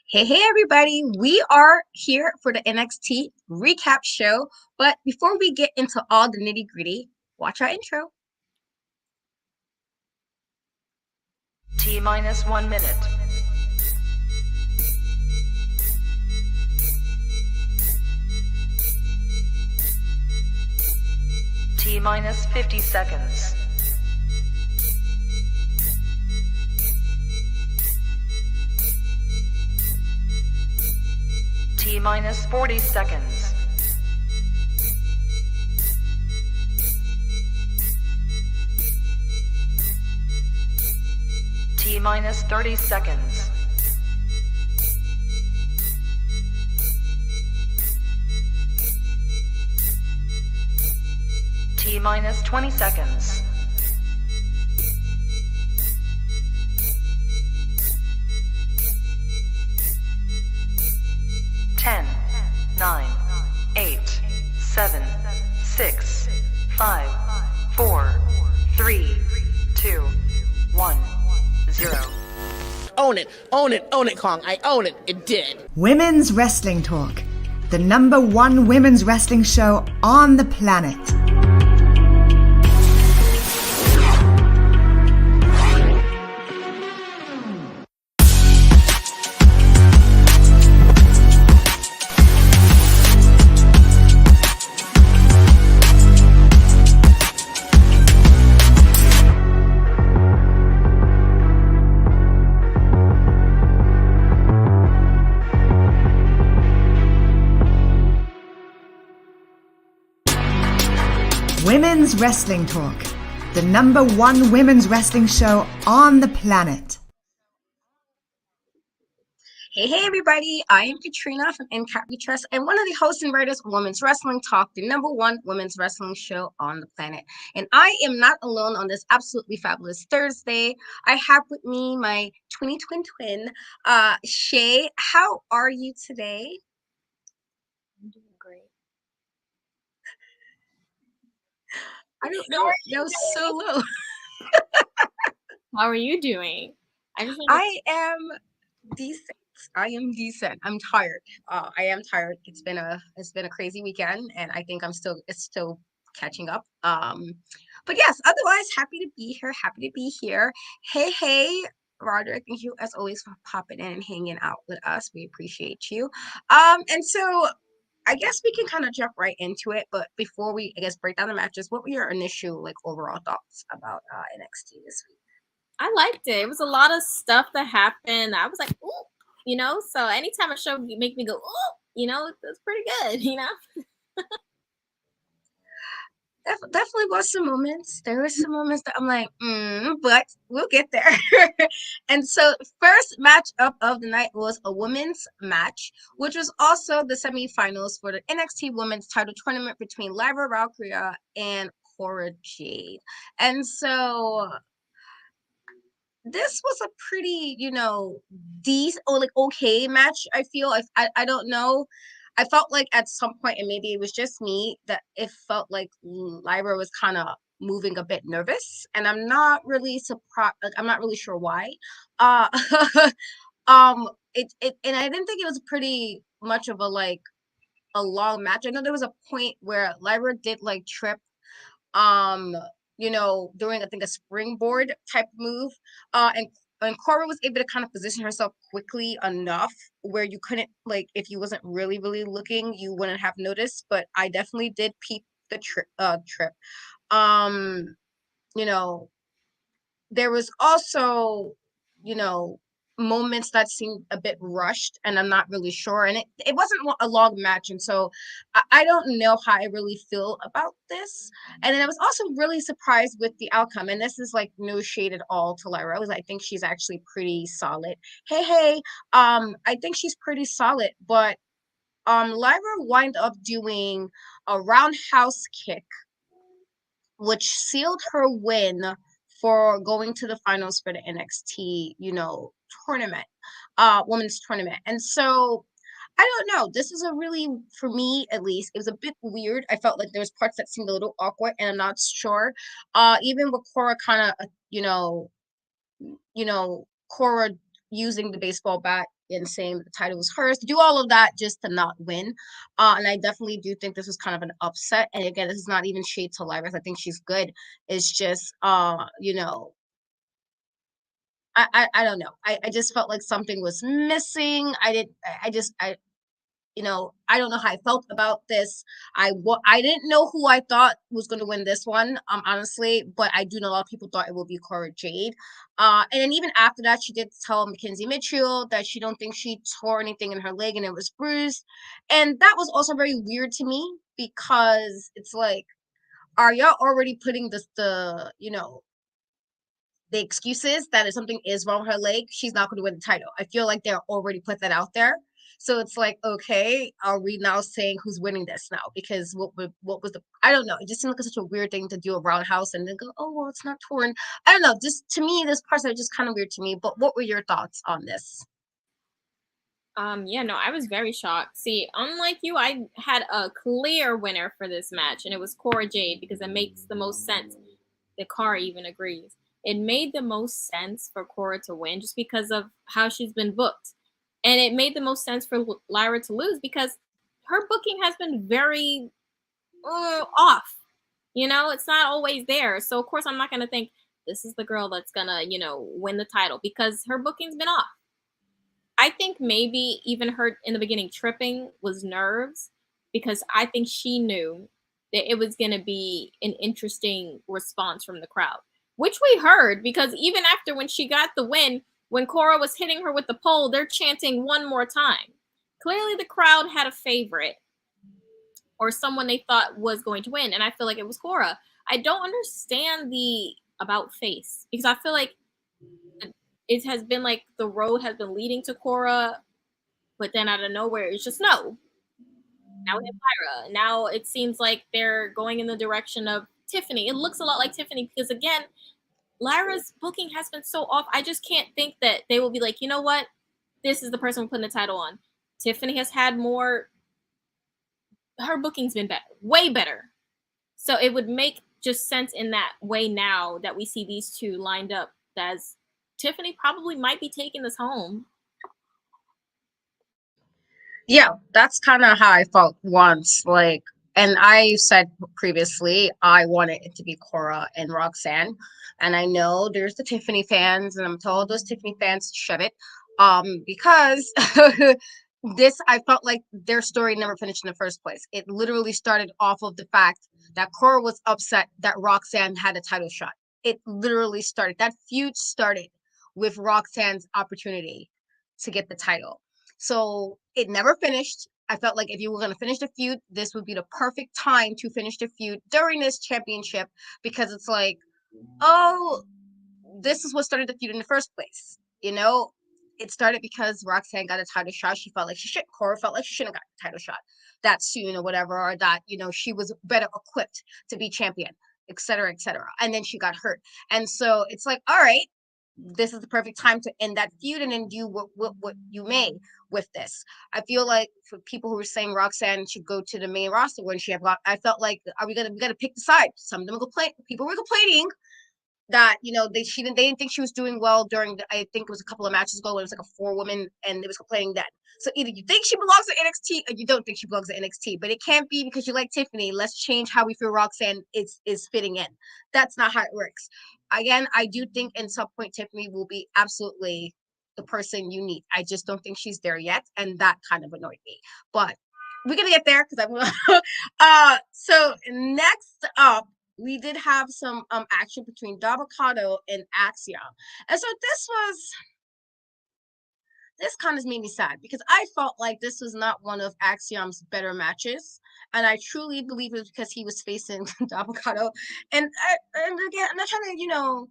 Hey, everybody. We are here for the NXT recap show. But before we get into all the nitty gritty, watch our intro. T-minus 1 minute. T-minus 50 seconds. T-minus 40 seconds. T-minus 30 seconds. T-minus 20 seconds. Ten, 9, 8, 7, 6, 5, 4, 3, 2, 1, 0. Own it, own it, own it, Kong. I own it. It did. Women's Wrestling Talk, the #1 women's wrestling show on the planet. Women's Wrestling Talk, the #1 women's wrestling show on the planet. Hey, everybody. I am Katrina from NCAT We Trust and one of the hosts and writers of Women's Wrestling Talk, the #1 women's wrestling show on the planet. And I am not alone on this absolutely fabulous Thursday. I have with me my twin, Shay. How are you today? I'm doing great. I don't know. That was so low. How are you doing? I am decent. I'm tired. I am tired. It's been a crazy weekend, and I think it's still catching up. But yes, otherwise happy to be here. Happy to be here. Hey, Roderick, thank you as always for popping in and hanging out with us. We appreciate you. And so I guess we can kind of jump right into it. But before we, I guess, break down the matches, what were your initial overall thoughts about NXT this week? I liked it. It was a lot of stuff that happened. I was like, ooh, so anytime a show make me go, ooh, it's pretty good, Definitely was some moments. There were some moments that I'm like, but we'll get there. And so first match up of the night was a women's match, which was also the semifinals for the NXT Women's Title Tournament between Lyra Valkyria and Cora Jade. And so this was a pretty, decent or okay match. I feel I don't know. I felt like at some point, and maybe it was just me, that it felt like Lyra was kind of moving a bit nervous, and I'm not really surprised. I'm not really sure why. Uh, and I didn't think it was pretty much of a long match. I know there was a point where Lyra did trip, um, doing I think a springboard type move, and Cora was able to kind of position herself quickly enough where you couldn't if you wasn't really looking, you wouldn't have noticed. But I definitely did peep the trip. Um, you know, there was also, moments that seemed a bit rushed, and I'm not really sure. And it wasn't a long match, and so I don't know how I really feel about this. And then I was also really surprised with the outcome. And this is no shade at all to Lyra. I think she's actually pretty solid. Hey, I think she's pretty solid, but Lyra wind up doing a roundhouse kick, which sealed her win for going to the finals for the NXT, tournament, women's tournament. And so I don't know. This is a really, for me at least, it was a bit weird. I felt like there was parts that seemed a little awkward, and I'm not sure. Even with Cora kind of, Cora using the baseball bat in saying the title was hers, to do all of that just to not win. And I definitely do think this was kind of an upset. And again, this is not even shade to Lyra. I think she's good. It's just, you know, I don't know. I just felt like something was missing. I you know, I don't know how I felt about this. I didn't know who I thought was going to win this one, honestly, but I do know a lot of people thought it would be Cora Jade. And then even after that, she did tell Mackenzie Mitchell that she don't think she tore anything in her leg and it was bruised, and that was also very weird to me because it's like, are y'all already putting the you know the excuses that if something is wrong with her leg, she's not going to win the title? I feel like they're already put that out there. So it's like, okay, are we now saying who's winning this now? Because what was the, I don't know. It just seemed like such a weird thing to do a roundhouse and then go, oh well, it's not torn. I don't know. Just to me, this part is just kind of weird to me. But what were your thoughts on this? Yeah, no, I was very shocked. See, unlike you, I had a clear winner for this match, and it was Cora Jade because it makes the most sense. The car even agrees. It made the most sense for Cora to win just because of how she's been booked. And it made the most sense for Lyra to lose because her booking has been very off. You know, it's not always there. So, of course, I'm not going to think this is the girl that's going to, win the title because her booking's been off. I think maybe even her in the beginning tripping was nerves because I think she knew that it was going to be an interesting response from the crowd, which we heard because even after when she got the win, when Cora was hitting her with the pole, they're chanting one more time. Clearly, the crowd had a favorite or someone they thought was going to win, and I feel like it was Cora. I don't understand the about face because I feel like it has been like the road has been leading to Cora, but then out of nowhere, it's just no. Now we have Lyra. Now it seems like they're going in the direction of Tiffany. It looks a lot like Tiffany because, again, Lyra's booking has been so off. I just can't think that they will be like, you know what? This is the person we're putting the title on. Tiffany has had more. Her booking's been better, way better. So it would make just sense in that way now that we see these two lined up as Tiffany probably might be taking this home. Yeah, that's kind of how I felt once. Like, and I said previously, I wanted it to be Cora and Roxanne. And I know there's the Tiffany fans, and I'm told those Tiffany fans shut it. Because this, I felt like their story never finished in the first place. It literally started off of the fact that Cora was upset that Roxanne had a title shot. It literally started, that feud started with Roxanne's opportunity to get the title. So it never finished. I felt like if you were going to finish the feud, this would be the perfect time to finish the feud during this championship because it's like, oh, this is what started the feud in the first place. You know, it started because Roxanne got a title shot. She felt like she should. Cora felt like she shouldn't have got a title shot that soon or whatever, or that, she was better equipped to be champion, et cetera, et cetera. And then she got hurt. And so it's like, all right, this is the perfect time to end that feud and then do what you may with this. I feel like for people who were saying Roxanne should go to the main roster when she had, I felt like, we gotta pick the side. Some of them people were complaining that they didn't think she was doing well during I think it was a couple of matches ago when it was like a 4-woman and they was complaining that. So either you think she belongs to NXT or you don't think she belongs to NXT, but it can't be because you like Tiffany. Let's change how we feel Roxanne is fitting in. That's not how it works. Again, I do think in some point Tiffany will be absolutely the person you need. I just don't think she's there yet, and that kind of annoyed me. But we're gonna get there because I will. So next up, we did have some action between Davocado and Axiom. And so this kind of made me sad because I felt like this was not one of Axiom's better matches. And I truly believe it was because he was facing Davocado. And again, I'm not trying to,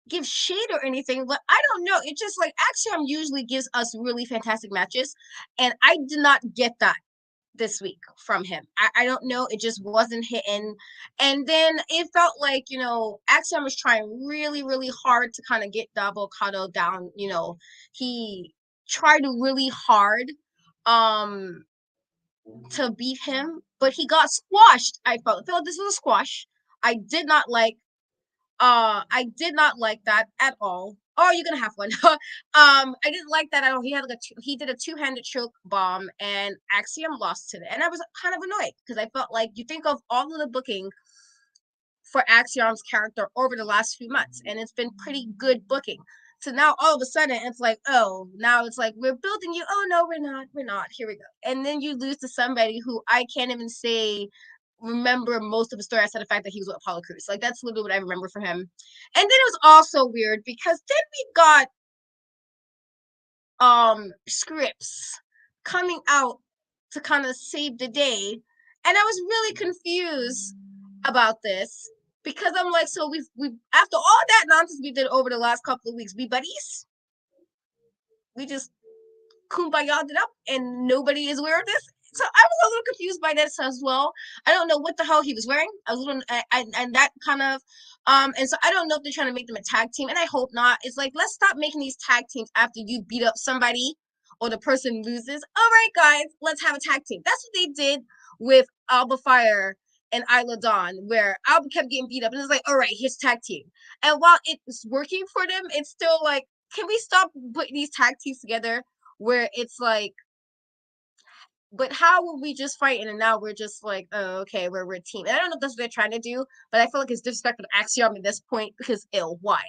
give shade or anything, but I don't know. It's just like Axiom usually gives us really fantastic matches. And I did not get that this week from him. I don't know. It just wasn't hitting. And then it felt like, Axiom was trying really, really hard to kind of get Davocado down. He tried really hard to beat him, but he got squashed. I felt this was a squash. I did not like that at all. Oh, you're gonna have one. I didn't like that at all. He had like he did a two-handed choke bomb, and Axiom lost to it, and I was kind of annoyed because I felt like you think of all of the booking for Axiom's character over the last few months, and it's been pretty good booking. So now all of a sudden it's like, oh, now it's like we're building you. Oh no, we're not. Here we go. And then you lose to somebody who I can't even say remember most of the story outside the fact that he was with Apollo Crews. Like that's literally what I remember from him. And then it was also weird because then we got scripts coming out to kind of save the day, and I was really confused about this because I'm like, so we after all that nonsense we did over the last couple of weeks, we buddies, we just kumbaya'd it up, and nobody is aware of this. So I was a little confused by this as well. I don't know what the hell he was wearing. I was a little, and that kind of, and so I don't know if they're trying to make them a tag team, and I hope not. It's like, let's stop making these tag teams after you beat up somebody or the person loses. All right, guys, let's have a tag team. That's what they did with Alba Fire and Isla Dawn, where Alba kept getting beat up, and it's like, all right, here's tag team. And while it's working for them, it's still like, can we stop putting these tag teams together where it's like, but how were we just fighting and now we're just like, oh, okay, we're a team. And I don't know if that's what they're trying to do, but I feel like it's disrespectful to Axiom at this point because why?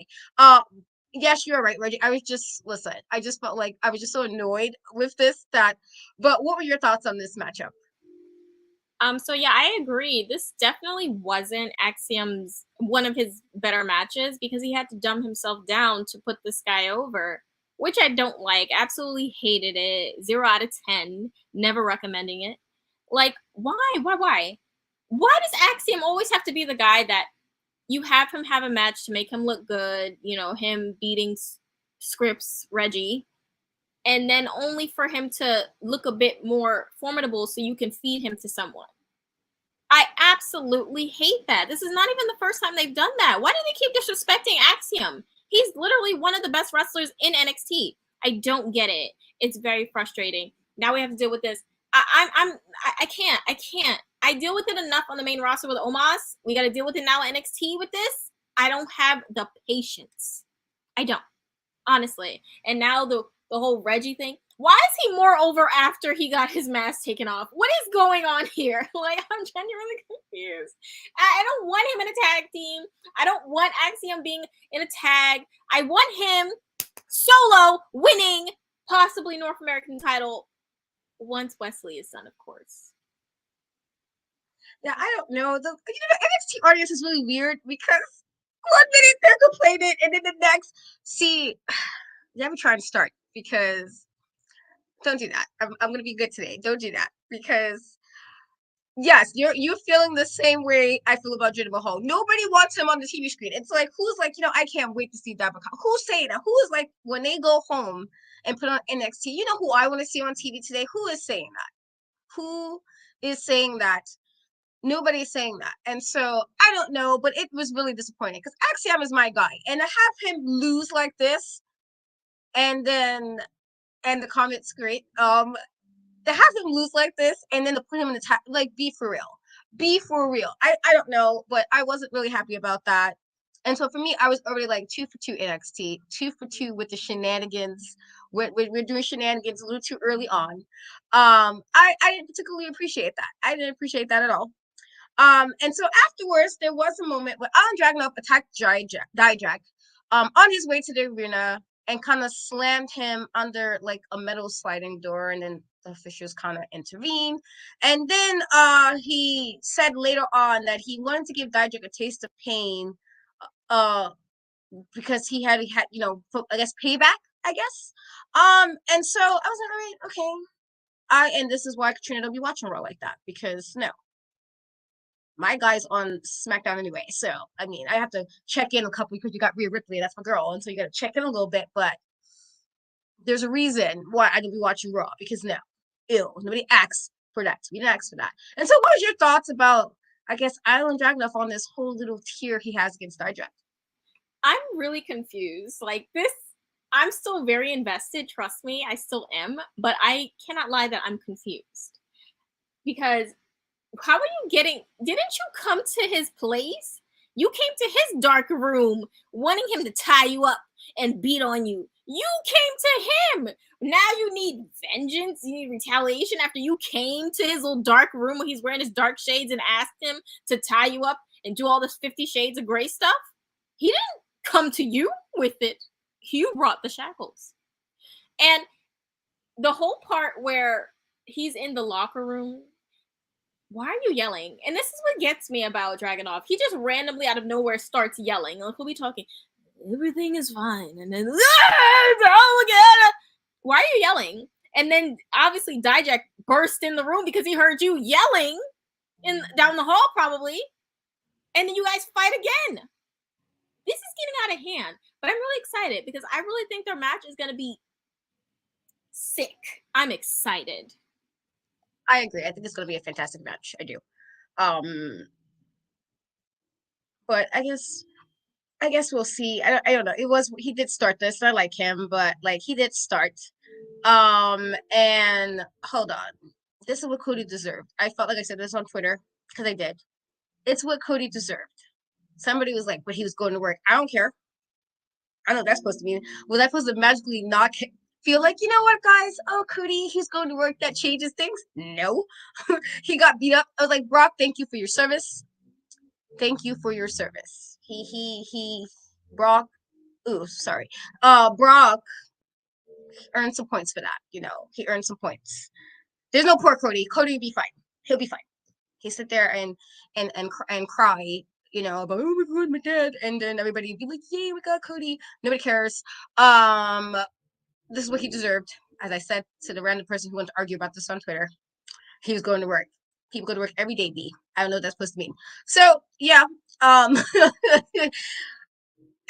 Yes, you're right, Reggie. I was just listen, I just felt like I was just so annoyed with this but what were your thoughts on this matchup? So yeah, I agree. This definitely wasn't Axiom's one of his better matches because he had to dumb himself down to put this guy over, which I don't like. Absolutely hated it. 0 out of 10. Never recommending it. Like, why? Why does Axiom always have to be the guy that you have him have a match to make him look good? You know, him beating Scripps, Reggie, and then only for him to look a bit more formidable so you can feed him to someone. I absolutely hate that. This is not even the first time they've done that. Why do they keep disrespecting Axiom? He's literally one of the best wrestlers in NXT. I don't get it. It's very frustrating. Now we have to deal with this. I can't. I deal with it enough on the main roster with Omos. We got to deal with it now at NXT with this. I don't have the patience. I don't, honestly. And now the whole Reggie thing. Why is he more over after he got his mask taken off? What is going on here? Like, I'm genuinely confused. I don't want him in a tag team. I don't want Axiom being in a tag. I want him solo winning possibly North American title once Wesley is done, of course. Yeah, I don't know. The NXT audience is really weird because one minute they're complaining and then the next, see, you have to try to start because don't do that. I'm gonna be good today. Don't do that because yes, you're feeling the same way I feel about Jinder Mahal. Nobody wants him on the TV screen. It's like who's like, I can't wait to see that. Who's saying that? Who is like when they go home and put on NXT? You know who I want to see on TV today? Who is saying that? Who is saying that? Nobody's saying that. And so I don't know, but it was really disappointing because Axiom is my guy. And to have him lose like this, and then the comments great. To have him lose like this and then to put him in the like be for real. Be for real. I don't know, but I wasn't really happy about that. And so for me, I was already like 2 for 2 NXT, 2 for 2 with the shenanigans. We're doing shenanigans a little too early on. I didn't particularly appreciate that. I didn't appreciate that at all. And so afterwards, there was a moment where Alan Dragunov attacked Dijak on his way to the arena and kind of slammed him under like a metal sliding door, and then the officials kind of intervened. And then he said later on that he wanted to give Dijak a taste of pain because he had I guess payback, I guess. And so I was like, all right, okay. And this is why Katrina don't be watching Raw like that, because no, my guy's on SmackDown anyway. So, I mean, I have to check in a couple because you got Rhea Ripley, that's my girl. And so you got to check in a little bit. But there's a reason why I didn't be watching Raw because no, nobody asked for that. We didn't ask for that. And so what was your thoughts about, I guess, Island Dragunov on this whole little tier he has against Dijak? I'm really confused. Like this, I'm still very invested. Trust me, I still am. But I cannot lie that I'm confused. Because how are you didn't you come to his place? You came to his dark room wanting him to tie you up. and beat on you. You came to him. Now you need vengeance. You need retaliation after you came to his little dark room where he's wearing his dark shades and asked him to tie you up and do all this 50 Shades of Grey stuff. He didn't come to you with it. You brought the shackles. And the whole part where he's in the locker room, why are you yelling? And this is what gets me about Dragunov. He just randomly out of nowhere starts yelling. Like, he'll be talking, everything is fine. And then, oh, God. Why are you yelling? And then obviously Dijak burst in the room because he heard you yelling down the hall probably. And then you guys fight again. This is getting out of hand. But I'm really excited because I really think their match is going to be sick. I'm excited. I agree. I think it's going to be a fantastic match. I do. But I guess we'll see. I don't know. He did start this. I like him, but like he did start. And hold on. This is what Cody deserved. I felt like I said this on Twitter because I did. It's what Cody deserved. Somebody was like, but he was going to work. I don't care. I know what that's supposed to mean. Was I supposed to magically not feel like, you know what, guys? Oh, Cody, he's going to work. That changes things. No. He got beat up. I was like, Brock, thank you for your service. Thank you for your service. Brock earned some points for that. You know, he earned some points. There's no poor Cody. Cody will be fine. He'll be fine. He sit there and cry, you know, about, oh my God, my dad. And then everybody be like, yay, we got Cody. Nobody cares. This is what he deserved. As I said to the random person who wanted to argue about this on Twitter, he was going to work. People go to work every day, B. I don't know what that's supposed to mean. So, yeah. I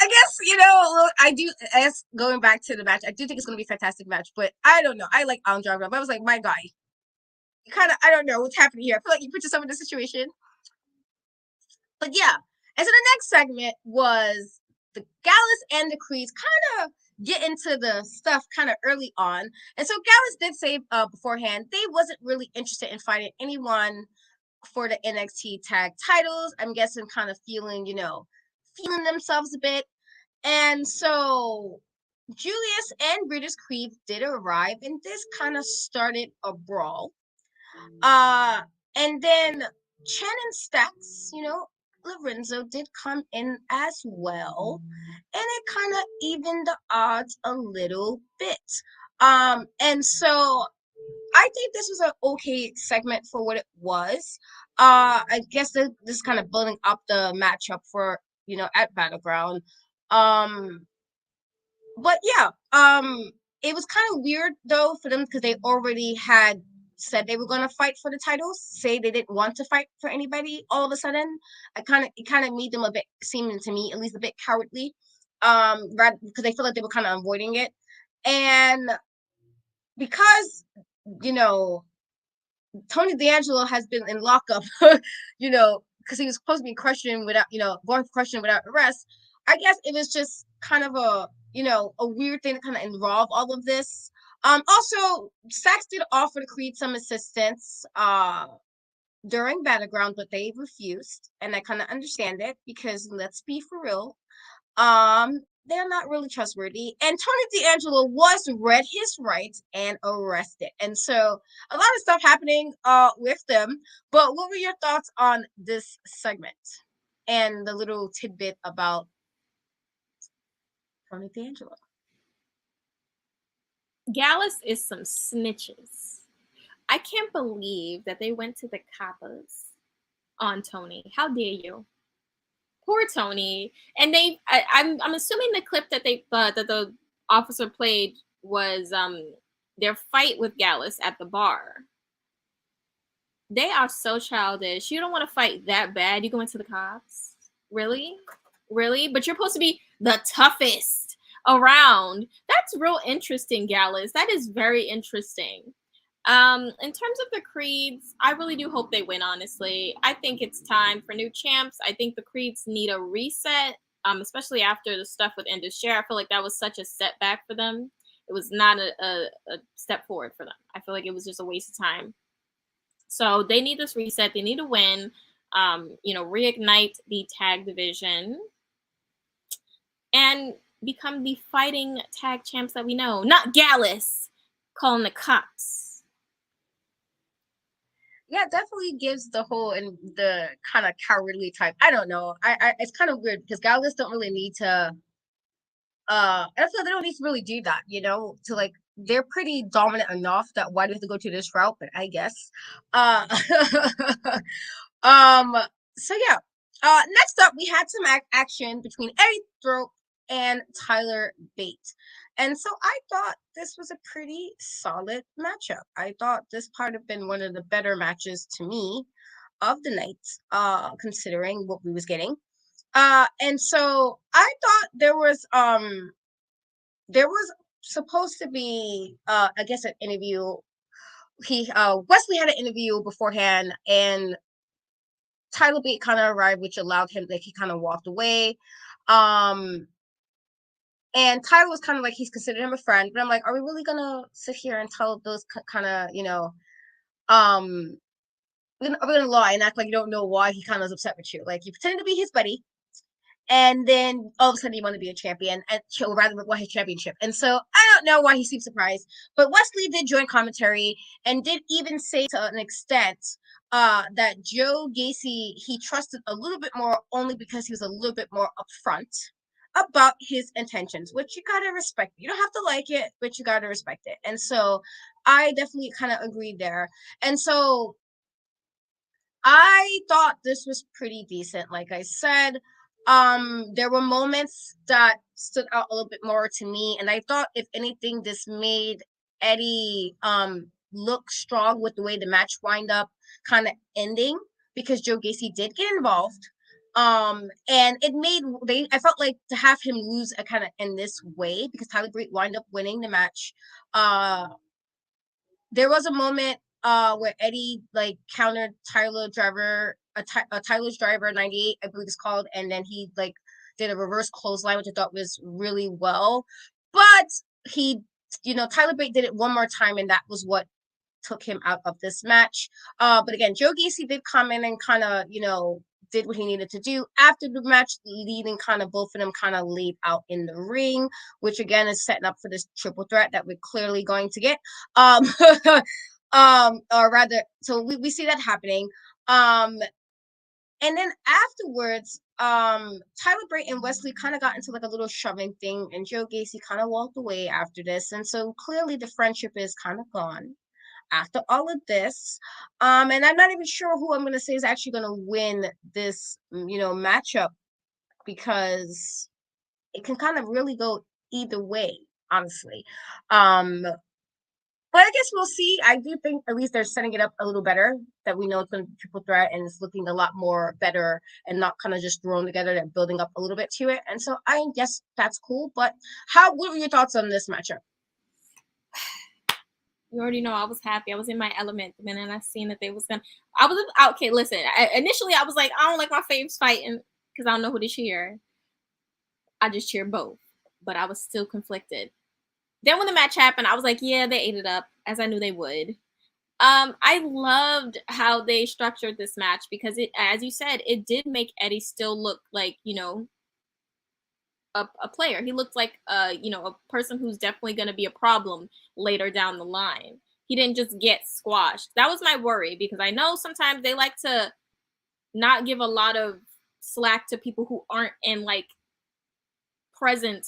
guess, you know, I guess going back to the match, I do think it's going to be a fantastic match, but I don't know. I like Andre, but I was like, my guy, you kind of, I don't know what's happening here. I feel like you put yourself in this situation. But yeah. And so the next segment was the Gallus and the Creeds kind of get into the stuff kind of early on. And so Gallus did say beforehand they wasn't really interested in fighting anyone for the NXT tag titles. I'm guessing kind of feeling themselves a bit. And so Julius and Brutus Creed did arrive, and this kind of started a brawl. And then Chen and Stacks, Lorenzo did come in as well, and it kind of evened the odds a little bit. And so I think this was an okay segment for what it was. I guess this is kind of building up the matchup for, at Battleground. But yeah, it was kind of weird though for them because they already had said they were going to fight for the titles, say they didn't want to fight for anybody all of a sudden. It kind of made them a bit, seeming to me, at least a bit cowardly, because they feel like they were kind of avoiding it. And because, Tony D'Angelo has been in lockup, because he was supposed to be questioned without, going for questioning without arrest. I guess it was just kind of a weird thing to kind of involve all of this. Also, Sax did offer to Creed some assistance during Battleground, but they refused, and I kind of understand it because let's be for real, they're not really trustworthy. And Tony D'Angelo was read his rights and arrested, and so a lot of stuff happening with them. But what were your thoughts on this segment and the little tidbit about Tony D'Angelo? Gallus is some snitches. I can't believe that they went to the coppers on Tony. How dare you? Poor Tony. And I'm assuming the clip that that the officer played was their fight with Gallus at the bar. They are so childish. You don't want to fight that bad. You go into the cops. Really? But you're supposed to be the toughest around. That's real interesting, Gallus. That is very interesting. In terms of the Creeds, I really do hope they win, honestly. I think it's time for new champs. I think the Creeds need a reset, especially after the stuff with Indus Share. I feel like that was such a setback for them. It was not a step forward for them. I feel like it was just a waste of time. So they need this reset. They need to win, reignite the tag division. And become the fighting tag champs that we know. Not Gallus calling the cops. Yeah, it definitely gives the whole and the kind of cowardly type. I don't know. I it's kind of weird because Gallus don't really need to. I feel they don't need to really do that. To like they're pretty dominant enough that why do we have to go to this route? But I guess. Uh, um. So yeah. Next up, we had some action between Eddie Thrope and Tyler Bate. And so I thought this was a pretty solid matchup. I thought this might have been one of the better matches to me of the night, considering what we was getting. And so I thought there was supposed to be I guess an interview. Wesley had an interview beforehand, and Tyler Bate kind of arrived, which allowed him like he kind of walked away. Um and Tyler was kind of like he's considered him a friend, but I'm like, are we really gonna sit here and tell those kind of um we're gonna lie and act like you don't know why he kind of is upset with you? Like you pretended to be his buddy, and then all of a sudden you want to be a champion, and or rather want his championship. And so I don't know why he seemed surprised, but Wesley did join commentary and did even say to an extent that Joe Gacy he trusted a little bit more only because he was a little bit more upfront about his intentions, which you gotta respect. You don't have to like it, but you gotta respect it. And so I definitely kind of agreed there. And so I thought this was pretty decent. Like I said, there were moments that stood out a little bit more to me, and I thought if anything, this made Eddie look strong with the way the match wind up, kind of ending because Joe Gacy did get involved. And it made I felt like to have him lose a kind of in this way because Tyler Bate wind up winning the match. There was a moment where Eddie like countered Tyler's driver 98, I believe it's called, and then he like did a reverse clothesline, which I thought was really well. But he, Tyler Bate did it one more time, and that was what took him out of this match. But again, Joe Gacy did come in and kind of, did what he needed to do after the match, leaving kind of both of them kind of laid out in the ring, which again is setting up for this triple threat that we're clearly going to get. Or rather, so we see that happening. And then afterwards, Tyler Bate and Wesley kind of got into like a little shoving thing, and Joe Gacy kind of walked away after this. And so clearly the friendship is kind of gone after all of this. And I'm not even sure who I'm going to say is actually going to win this, matchup because it can kind of really go either way, honestly. But I guess we'll see. I do think at least they're setting it up a little better that we know it's going to be triple threat and it's looking a lot more better and not kind of just thrown together. They're building up a little bit to it. And so I guess that's cool. But what were your thoughts on this matchup? You already know I was happy. I was in my element. And then I seen that they was gonna. I was okay. Listen, initially I was like, I don't like my faves fighting because I don't know who to cheer. I just cheer both, but I was still conflicted. Then when the match happened, I was like, yeah, they ate it up as I knew they would. I loved how they structured this match because it, as you said, it did make Eddie still look like a player. He looked like a person who's definitely going to be a problem later down the line. He didn't just get squashed. That was my worry because I know sometimes they like to not give a lot of slack to people who aren't in like present,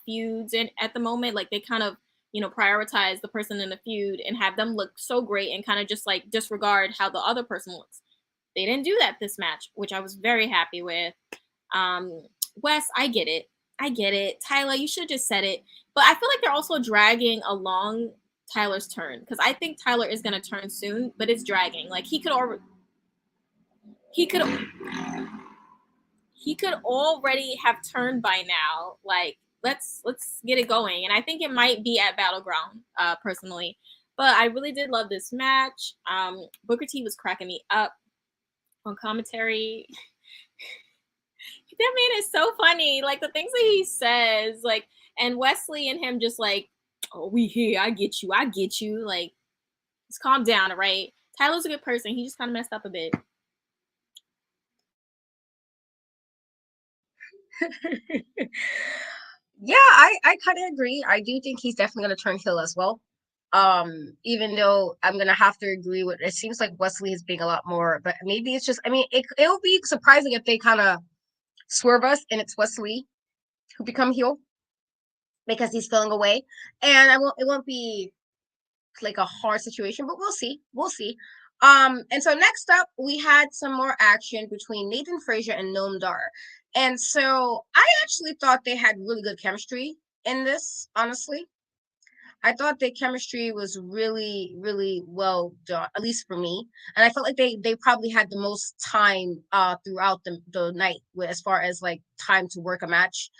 feuds in at the moment. Like they kind of, prioritize the person in the feud and have them look so great and kind of just like disregard how the other person looks. They didn't do that this match, which I was very happy with. Wes, I get it. Tyler, you should have just said it. But I feel like they're also dragging along Tyler's turn because I think Tyler is going to turn soon, but it's dragging. Like he could already have turned by now. Like let's get it going. And I think it might be at Battleground, personally. But I really did love this match. Booker T was cracking me up on commentary. That man is so funny. Like the things that he says, like, and Wesley and him just like, oh, we here. I get you. Like, just calm down, all right? Tyler's a good person. He just kind of messed up a bit. Yeah, I kind of agree. I do think he's definitely going to turn heel as well. Even though I'm gonna have to agree with it seems like Wesley is being a lot more, but maybe it's just I mean it'll be surprising if they kind of swerve us and it's Wesley who become heel because he's feeling away. And it won't be like a hard situation, but we'll see. We'll see. And so next up we had some more action between Nathan Frazier and Noam Dar. And so I actually thought they had really good chemistry in this, honestly. I thought their chemistry was really, really well done, at least for me. And I felt like they probably had the most time throughout the night with as far as like time to work a match.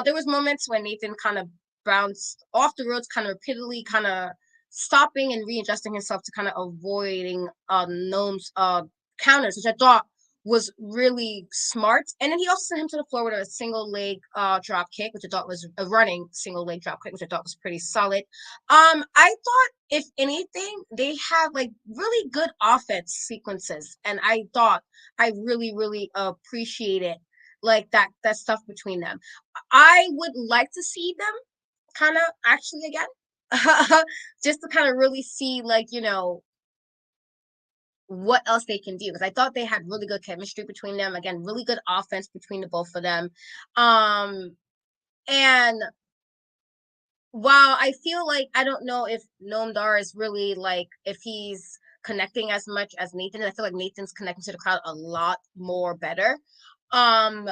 There was moments when Nathan kind of bounced off the ropes kind of repeatedly, kind of stopping and readjusting himself to kind of avoiding Gnome's counters, which I thought was really smart. And then he also sent him to the floor with a single leg drop kick, which I thought was a running single leg drop kick, which I thought was pretty solid. I thought if anything, they have like really good offense sequences, and I thought I really, really appreciated like that stuff between them. I would like to see them kind of actually again, just to kind of really see like what else they can do because I thought they had really good chemistry between them. Again, really good offense between the both of them. And while I feel like I don't know if Noam Dar is really like if he's connecting as much as Nathan, I feel like Nathan's connecting to the crowd a lot more better. Um,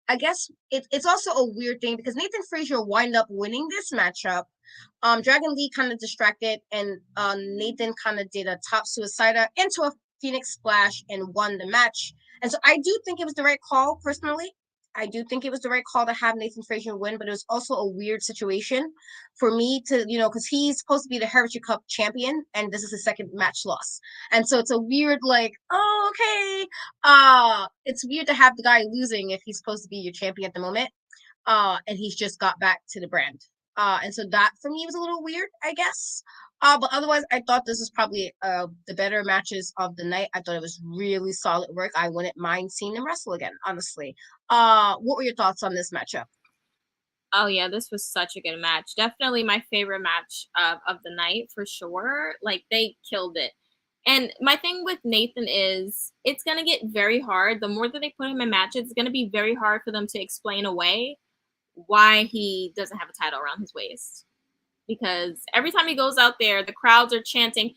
I guess it's also a weird thing because Nathan Frazier wind up winning this matchup. Dragon Lee kind of distracted, and Nathan kind of did a top suicider into a Phoenix Splash and won the match. And so I do think it was the right call, personally. I do think it was the right call to have Nathan Frazier win, but it was also a weird situation for me to, because he's supposed to be the Heritage Cup champion, and this is his second match loss. And so it's a weird, like, oh, okay, it's weird to have the guy losing if he's supposed to be your champion at the moment, and he's just got back to the brand, and so that for me was a little weird, I guess. But otherwise I thought this was probably the better matches of the night. I thought it was really solid work. I wouldn't mind seeing them wrestle again, honestly. What were your thoughts on this matchup? Oh yeah, this was such a good match. Definitely my favorite match of the night for sure. Like they killed it. And my thing with Nathan is it's gonna get very hard. The more that they put him in matches, it's gonna be very hard for them to explain away why he doesn't have a title around his waist. Because every time he goes out there, the crowds are chanting,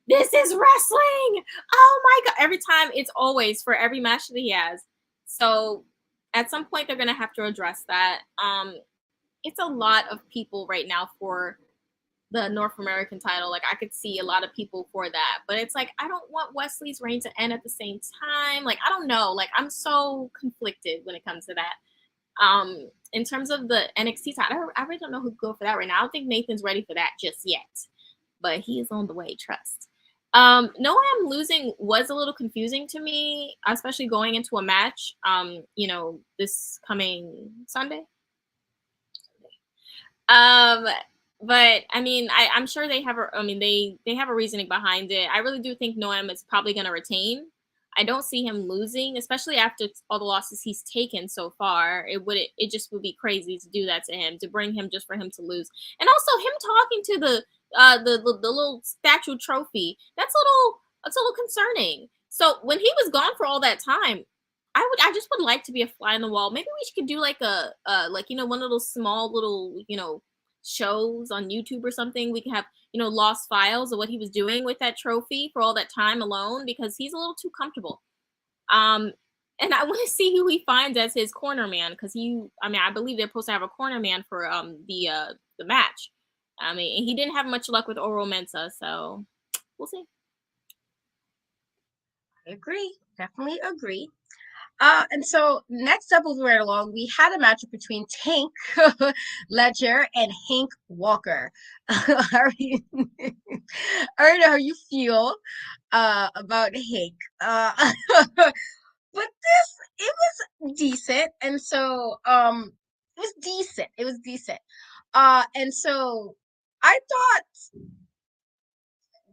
"This is wrestling!" Oh my god! Every time, it's always for every match that he has. So at some point, they're gonna have to address that. It's a lot of people right now for the North American title. Like I could see a lot of people for that, but it's like I don't want Wesley's reign to end at the same time. Like I don't know. Like I'm so conflicted when it comes to that. In terms of the NXT title, I really don't know who to go for that right now. I don't think Nathan's ready for that just yet, but he is on the way. Trust. Noam losing was a little confusing to me, especially going into a match. This coming Sunday. Um, but I mean, I'm sure they have they have a reasoning behind it. I really do think Noam is probably going to retain. I don't see him losing, especially after all the losses he's taken so far. It just would be crazy to do that to him, to bring him just for him to lose, and also him talking to the little statue trophy. That's a little concerning. So when he was gone for all that time, I just would like to be a fly in the wall. Maybe we could do like a one of those small little shows on YouTube or something. We could have lost files of what he was doing with that trophy for all that time alone, because he's a little too comfortable. And I want to see who he finds as his corner man, because I believe they're supposed to have a corner man for the match. I mean, he didn't have much luck with Oro Mensa, so we'll see. I agree, definitely agree. And so next up, moving right along, we had a matchup between Tank Ledger and Hank Walker. I already know how you feel about Hank. But it was decent, and so it was decent. It was decent. And so I thought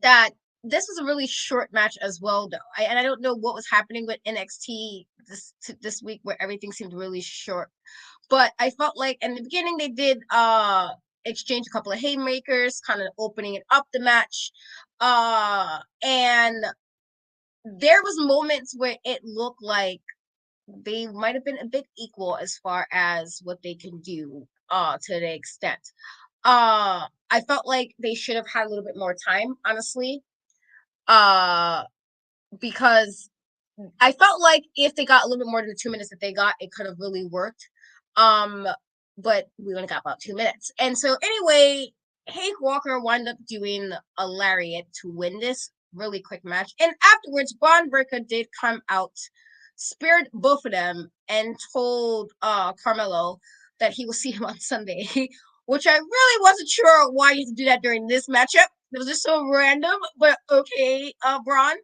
that this was a really short match as well, though. And I don't know what was happening with NXT this week, where everything seemed really short. But I felt like in the beginning they did exchange a couple of haymakers, kind of opening it up the match. And there was moments where it looked like they might have been a bit equal as far as what they can do to the extent. I felt like they should have had a little bit more time, honestly. Because I felt like if they got a little bit more than the 2 minutes that they got, it could have really worked. But we only got about 2 minutes. And so anyway, Hank Walker wound up doing a lariat to win this really quick match. And afterwards, Bron Breakker did come out, speared both of them, and told Carmelo that he will see him on Sunday, which I really wasn't sure why you had to do that during this matchup. It was just so random, but okay, Bron.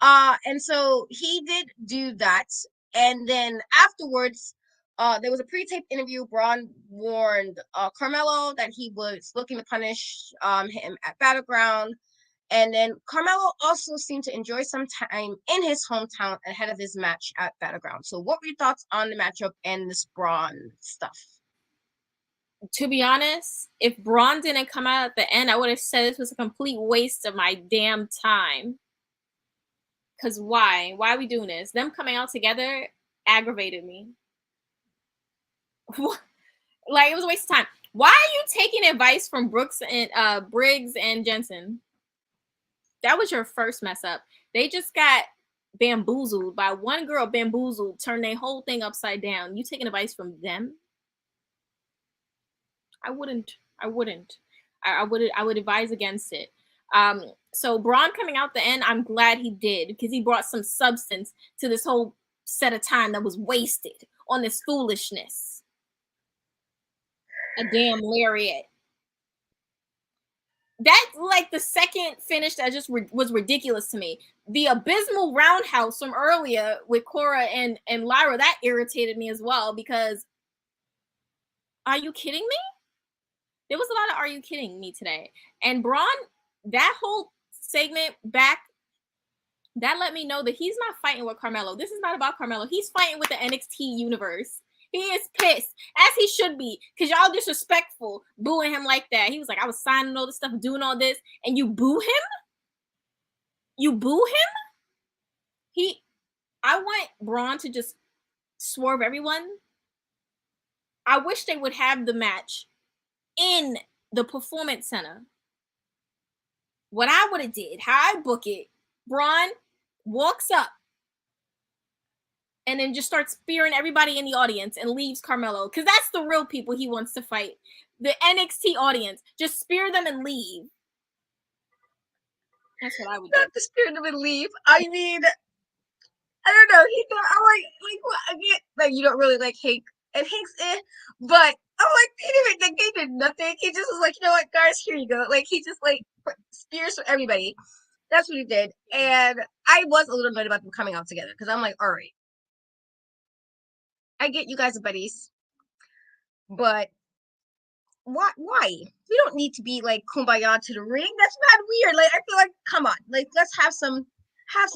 And so he did do that. And then afterwards, there was a pre-tape interview. Bron warned Carmelo that he was looking to punish him at Battleground. And then Carmelo also seemed to enjoy some time in his hometown ahead of his match at Battleground. So what were your thoughts on the matchup and this Bron stuff? To be honest, if Bron didn't come out at the end, I would have said this was a complete waste of my damn time. Because why? Why are we doing this? Them coming out together aggravated me. Like, it was a waste of time. Why are you taking advice from Briggs and Jensen? That was your first mess up. They just got bamboozled by one girl. Bamboozled, turned their whole thing upside down. You taking advice from them? I wouldn't. I would advise against it. So Bron coming out the end, I'm glad he did, because he brought some substance to this whole set of time that was wasted on this foolishness. A damn lariat. That's like the second finish that just was ridiculous to me. The abysmal roundhouse from earlier with Cora and Lyra, that irritated me as well, because are you kidding me? There was a lot of are you kidding me today. And Bron, that whole segment back, that let me know that he's not fighting with Carmelo. This is not about Carmelo. He's fighting with the NXT universe. He is pissed, as he should be, because y'all disrespectful, booing him like that. He was like, I was signing all this stuff, doing all this, and you boo him? You boo him? I want Bron to just swerve everyone. I wish they would have the match in the Performance Center. What I would have did, how I book it, Bron walks up and then just starts spearing everybody in the audience and leaves Carmelo, because that's the real people he wants to fight. The NXT audience. Just spear them and leave. That's what I would do. Not to spear them and leave. I mean, I don't know. He thought, I'm like what? Again, like, you don't really like Hank, and Hank's but I'm like, he did nothing. He just was like, you know what, guys, here you go. Like, he just like spears for everybody. That's what he did. And I was a little annoyed about them coming out together, because I'm like, all right, I get you guys are buddies, but why? We don't need to be like kumbaya to the ring. That's not weird. Like, I feel like, come on, like, let's have some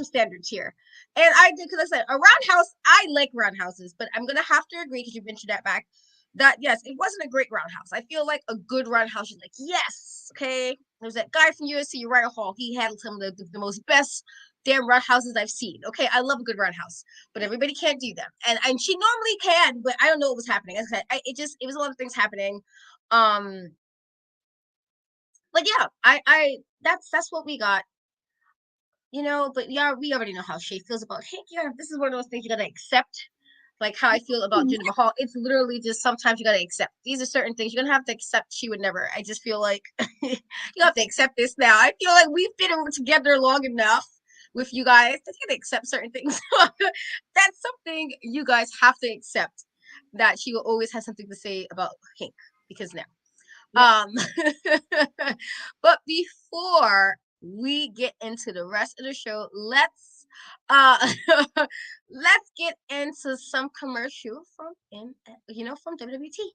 standards here. And I did, because I said a roundhouse. I like roundhouses, but I'm gonna have to agree, because you mentioned that back, that yes, it wasn't a great roundhouse. I feel like a good roundhouse, you're like, yes, okay. There's that guy from USC, Uriah Hall. He had some of the most best damn roundhouses I've seen. Okay, I love a good roundhouse, but everybody can't do them. And she normally can, but I don't know what was happening. It was a lot of things happening. Like, yeah, I that's what we got. You know, but yeah, we already know how Shay feels about Hank. Yeah, this is one of those things you gotta accept. Like how I feel about Jinder Mahal. It's literally just sometimes you gotta accept. These are certain things you're gonna have to accept. She would never. I just feel like you have to accept this now. I feel like we've been together long enough with you guys that you gotta accept certain things. That's something you guys have to accept, that she will always have something to say about Hank, because now. But before we get into the rest of the show, let's get into some commercial from WWT.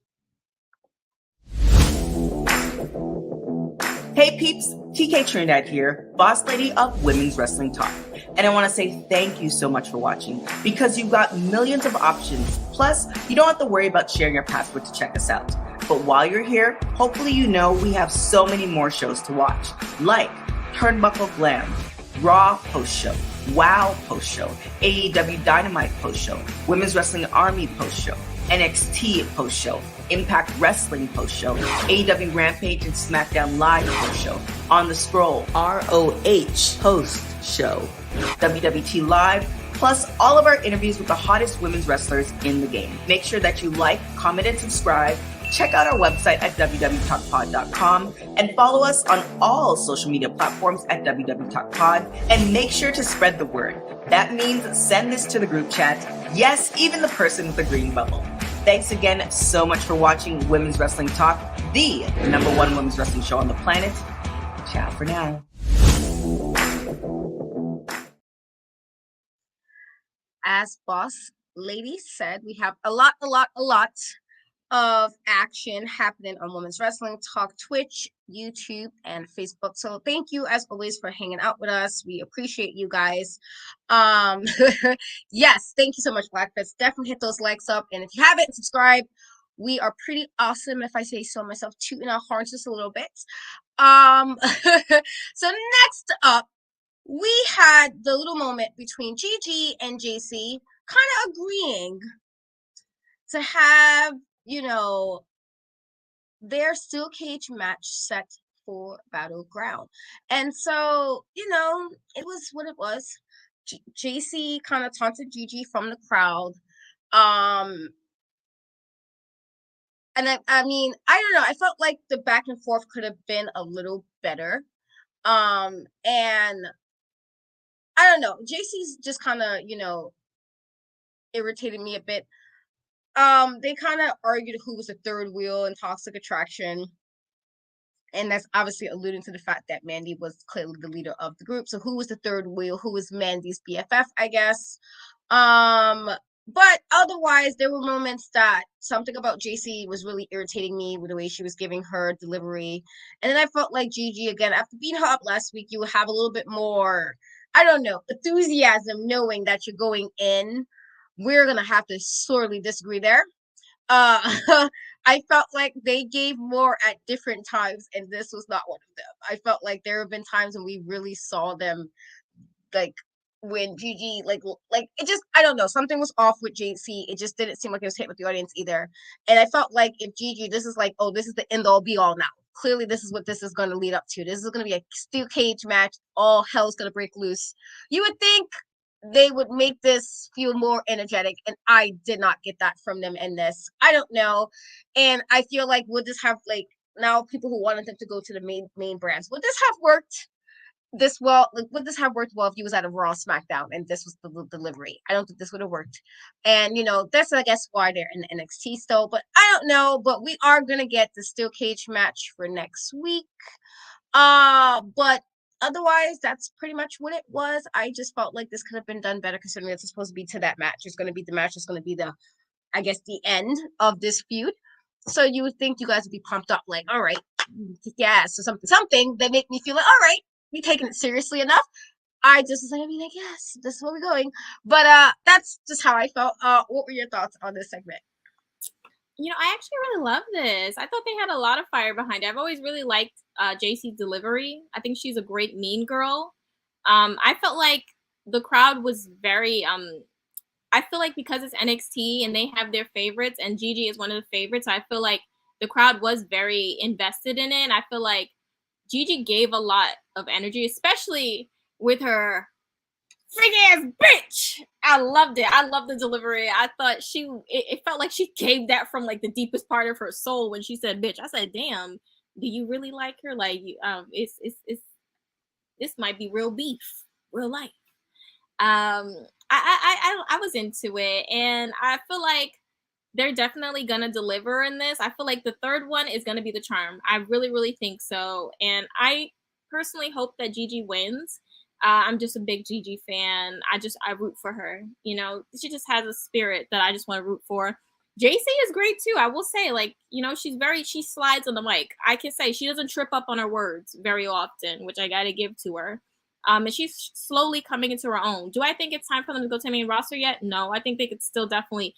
Hey peeps, TK Trinidad here, boss lady of Women's Wrestling Talk. And I want to say thank you so much for watching, because you've got millions of options. Plus, you don't have to worry about sharing your password to check us out. But while you're here, hopefully you know we have so many more shows to watch, like Turnbuckle Glam, Raw post-show, WoW post-show, AEW Dynamite post-show, Women's Wrestling Army post-show, NXT post-show, Impact Wrestling post-show, AEW Rampage and SmackDown Live post-show, On the Scroll, ROH post-show, WWT Live, plus all of our interviews with the hottest women's wrestlers in the game. Make sure that you like, comment, and subscribe. Check out our website at www.talkpod.com and follow us on all social media platforms at www.talkpod, and make sure to spread the word. That means send this to the group chat. Yes, even the person with the green bubble. Thanks again so much for watching Women's Wrestling Talk, the #1 women's wrestling show on the planet. Ciao for now. As Boss Lady said, we have a lot of action happening on Women's Wrestling Talk, Twitch, YouTube, and Facebook. So thank you as always for hanging out with us. We appreciate you guys. Yes, thank you so much, Blackfist. Definitely hit those likes up. And if you haven't, subscribe. We are pretty awesome, if I say so myself, tooting our horns just a little bit. So next up, we had the little moment between GiGi and Jacy kind of agreeing to have, you know, their steel cage match set for Battleground. And so, you know, it was what it was. Jacy kind of taunted GiGi from the crowd. And I mean, I don't know. I felt like the back and forth could have been a little better. And I don't know. Jacy's just kind of, you know, irritated me a bit. They kind of argued who was the third wheel in Toxic Attraction. And that's obviously alluding to the fact that Mandy was clearly the leader of the group. So who was the third wheel? Who was Mandy's BFF, I guess? But otherwise, there were moments that something about Jacy was really irritating me with the way she was giving her delivery. And then I felt like GiGi, again, after beating her up last week, you would have a little bit more, I don't know, enthusiasm knowing that you're going in. We're going to have to sorely disagree there. I felt like they gave more at different times, and this was not one of them. I felt like there have been times when we really saw them, like, when GiGi, like it just, I don't know, something was off with Jacy. It just didn't seem like it was hit with the audience either. And I felt like if GiGi, this is like, oh, this is the end all be all now. Clearly, this is what this is going to lead up to. This is going to be a steel cage match. All hell's going to break loose. You would think they would make this feel more energetic, and I did not get that from them in this. I don't know. And I feel like, would this have, like, now people who wanted them to go to the main brands, would this have worked this well? Like, would this have worked well if you was at a Raw SmackDown and this was the delivery? I don't think this would have worked. And, you know, that's, I guess, why they're in the NXT still. But I don't know. But we are going to get the steel cage match for next week. But otherwise, that's pretty much what it was. I just felt like this could have been done better, considering it's supposed to be to that match. It's going to be the match that's going to be the, I guess, the end of this feud. So you would think you guys would be pumped up, like, all right, yes, or something that make me feel like, all right, we taking it seriously enough. I just was like, I mean, I guess this is where we're going. But that's just how I felt. What were your thoughts on this segment? You know, I actually really love this. I thought they had a lot of fire behind it. I've always really liked Jacy's delivery. I think she's a great mean girl. I felt like the crowd was very I feel like because it's NXT and they have their favorites, and GiGi is one of the favorites, I feel like the crowd was very invested in it. And I feel like GiGi gave a lot of energy, especially with her freak ass bitch. I loved it. I loved the delivery. I thought it felt like she gave that from like the deepest part of her soul when she said bitch. I said, damn, do you really like her? Like, it's this might be real beef, real life. I was into it, and I feel like they're definitely gonna deliver in this. I feel like the third one is gonna be the charm. I really, really think so, and I personally hope that GiGi wins. I'm just a big GiGi fan. I root for her. You know, she just has a spirit that I just want to root for. Jacy is great too. I will say, like, you know, she slides on the mic. I can say she doesn't trip up on her words very often, which I got to give to her. And she's slowly coming into her own. Do I think it's time for them to go to the main roster yet? No, I think they could still definitely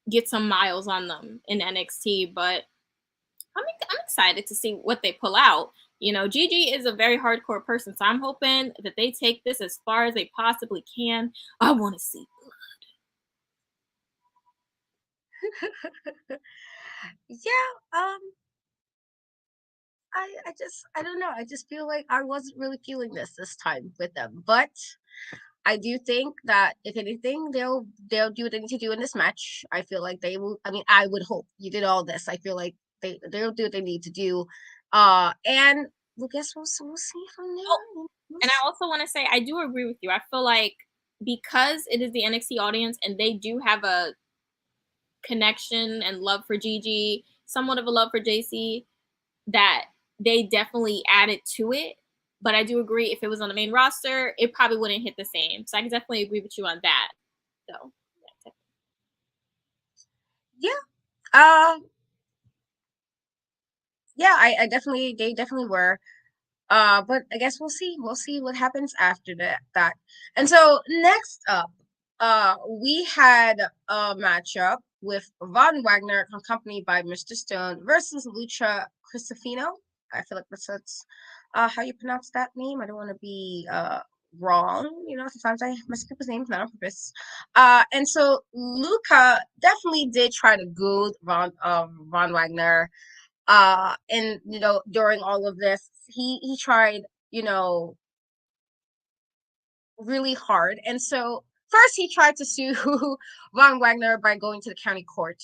get some miles on them in NXT, but I'm excited to see what they pull out. You know, GiGi is a very hardcore person, so I'm hoping that they take this as far as they possibly can. I want to see Yeah, I don't know. I just feel like I wasn't really feeling this time with them. But I do think that if anything, they'll do what they need to do in this match. I feel like they will. I mean, I would hope you did all this. I feel like they'll do what they need to do. And well, guess we'll see from there. Oh, and I also want to say I do agree with you. I feel like because it is the NXT audience and they do have a connection and love for GiGi, somewhat of a love for Jacy, that they definitely added to it. But I do agree if it was on the main roster, it probably wouldn't hit the same. So I can definitely agree with you on that. So yeah, yeah, I definitely they definitely were. But I guess we'll see. We'll see what happens after that. And so next up, we had a matchup with Von Wagner, accompanied by Mr. Stone, versus Lucha Cristofino. I feel like that's how you pronounce that name. I don't want to be wrong. You know, sometimes I mess up his name, not on purpose. And so Luca definitely did try to goad Von Wagner. And you know, during all of this, he tried, you know, really hard. And so first he tried to sue Von Wagner by going to the county court,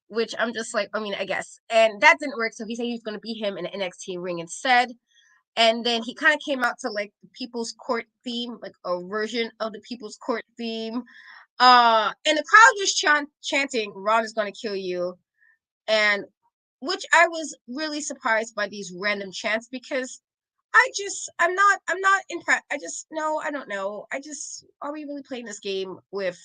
which I'm just like, I mean, I guess. And that didn't work. So he said he was going to beat him in an NXT ring instead. And then he kind of came out to like the People's Court theme, like a version of the People's Court theme. And the crowd just chanting, Ron is going to kill you. And which I was really surprised by these random chants because I'm not impressed. I just no, I don't know. Are we really playing this game with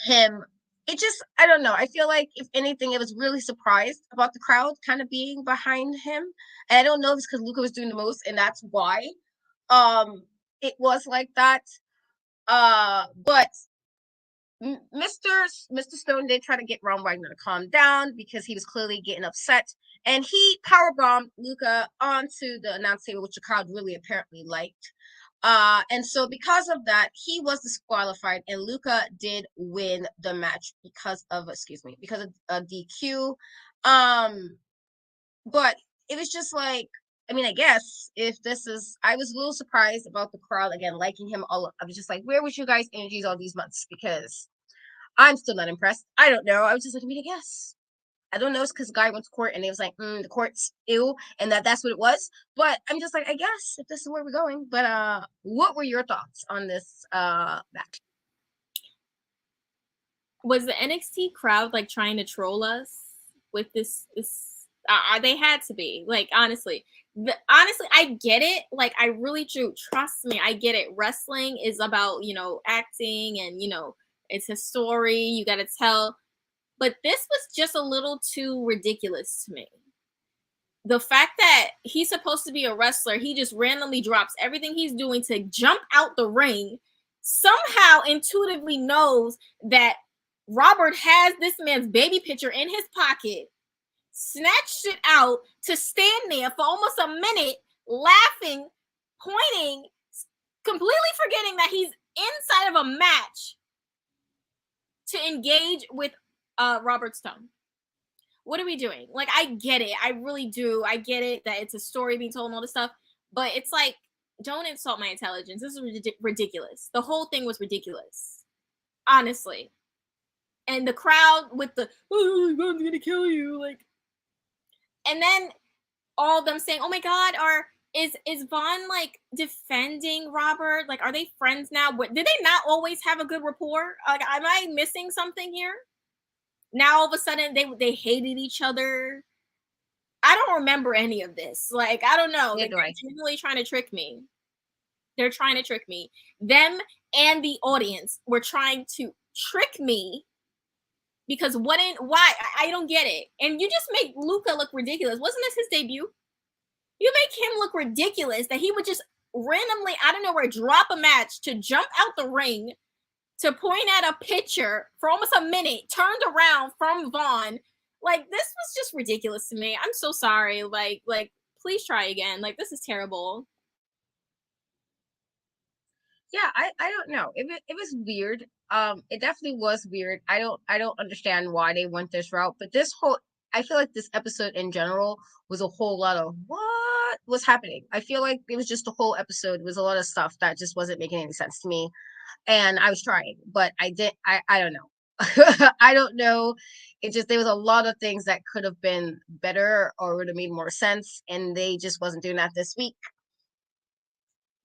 him? It just I don't know. I feel like if anything, it was really surprised about the crowd kind of being behind him. And I don't know if it's because Luca was doing the most, and that's why it was like that. But Mr. Stone did try to get Ron Wagner to calm down because he was clearly getting upset. And he powerbombed Luca onto the announce table, which the crowd really apparently liked. And so because of that, he was disqualified, and Luca did win the match because of a DQ. But it was just like, I mean, I guess if this is, I was a little surprised about the crowd again liking him. I was just like, where was you guys' energies all these months? Because I'm still not impressed. I don't know. I was just like, I mean, I guess. I don't know. It's because the guy went to court and it was like, the court's ill, and that's what it was. But I'm just like, I guess if this is where we're going. But what were your thoughts on this match? was the NXT crowd like trying to troll us with this? They had to be, like, honestly. Honestly, I get it. Like, I really do. Trust me, I get it. Wrestling is about, you know, acting and, you know, it's a story you got to tell. But this was just a little too ridiculous to me. The fact that he's supposed to be a wrestler, he just randomly drops everything he's doing to jump out the ring, somehow intuitively knows that Robert has this man's baby picture in his pocket, snatched it out to stand there for almost a minute, laughing, pointing, completely forgetting that he's inside of a match to engage with Robert Stone. What are we doing? Like, I get it. I really do. I get it that it's a story being told and all this stuff. But it's like, don't insult my intelligence. This is ridiculous. The whole thing was ridiculous. Honestly. And the crowd with the, oh, Ron's going to kill you. Like, and then all of them saying, oh my God, is Von like defending Robert? Like, are they friends now? Did they not always have a good rapport? Like, am I missing something here? Now all of a sudden they hated each other. I don't remember any of this. Like, I don't know. They're genuinely trying to trick me. They're trying to trick me. Them and the audience were trying to trick me because why? I don't get it. And you just make Luca look ridiculous. Wasn't this his debut? You make him look ridiculous that he would just randomly out of nowhere drop a match to jump out the ring to point at a picture for almost a minute, turned around from Vaughn. Like, this was just ridiculous to me. I'm so sorry. Like, please try again. Like, this is terrible. Yeah, I don't know. It was weird. It definitely was weird. I don't understand why they went this route, but I feel like this episode in general was a whole lot of what was happening. I feel like it was just the whole episode was a lot of stuff that just wasn't making any sense to me. And I was trying, but I don't know. I don't know. It just there was a lot of things that could have been better or would have made more sense, and they just wasn't doing that this week.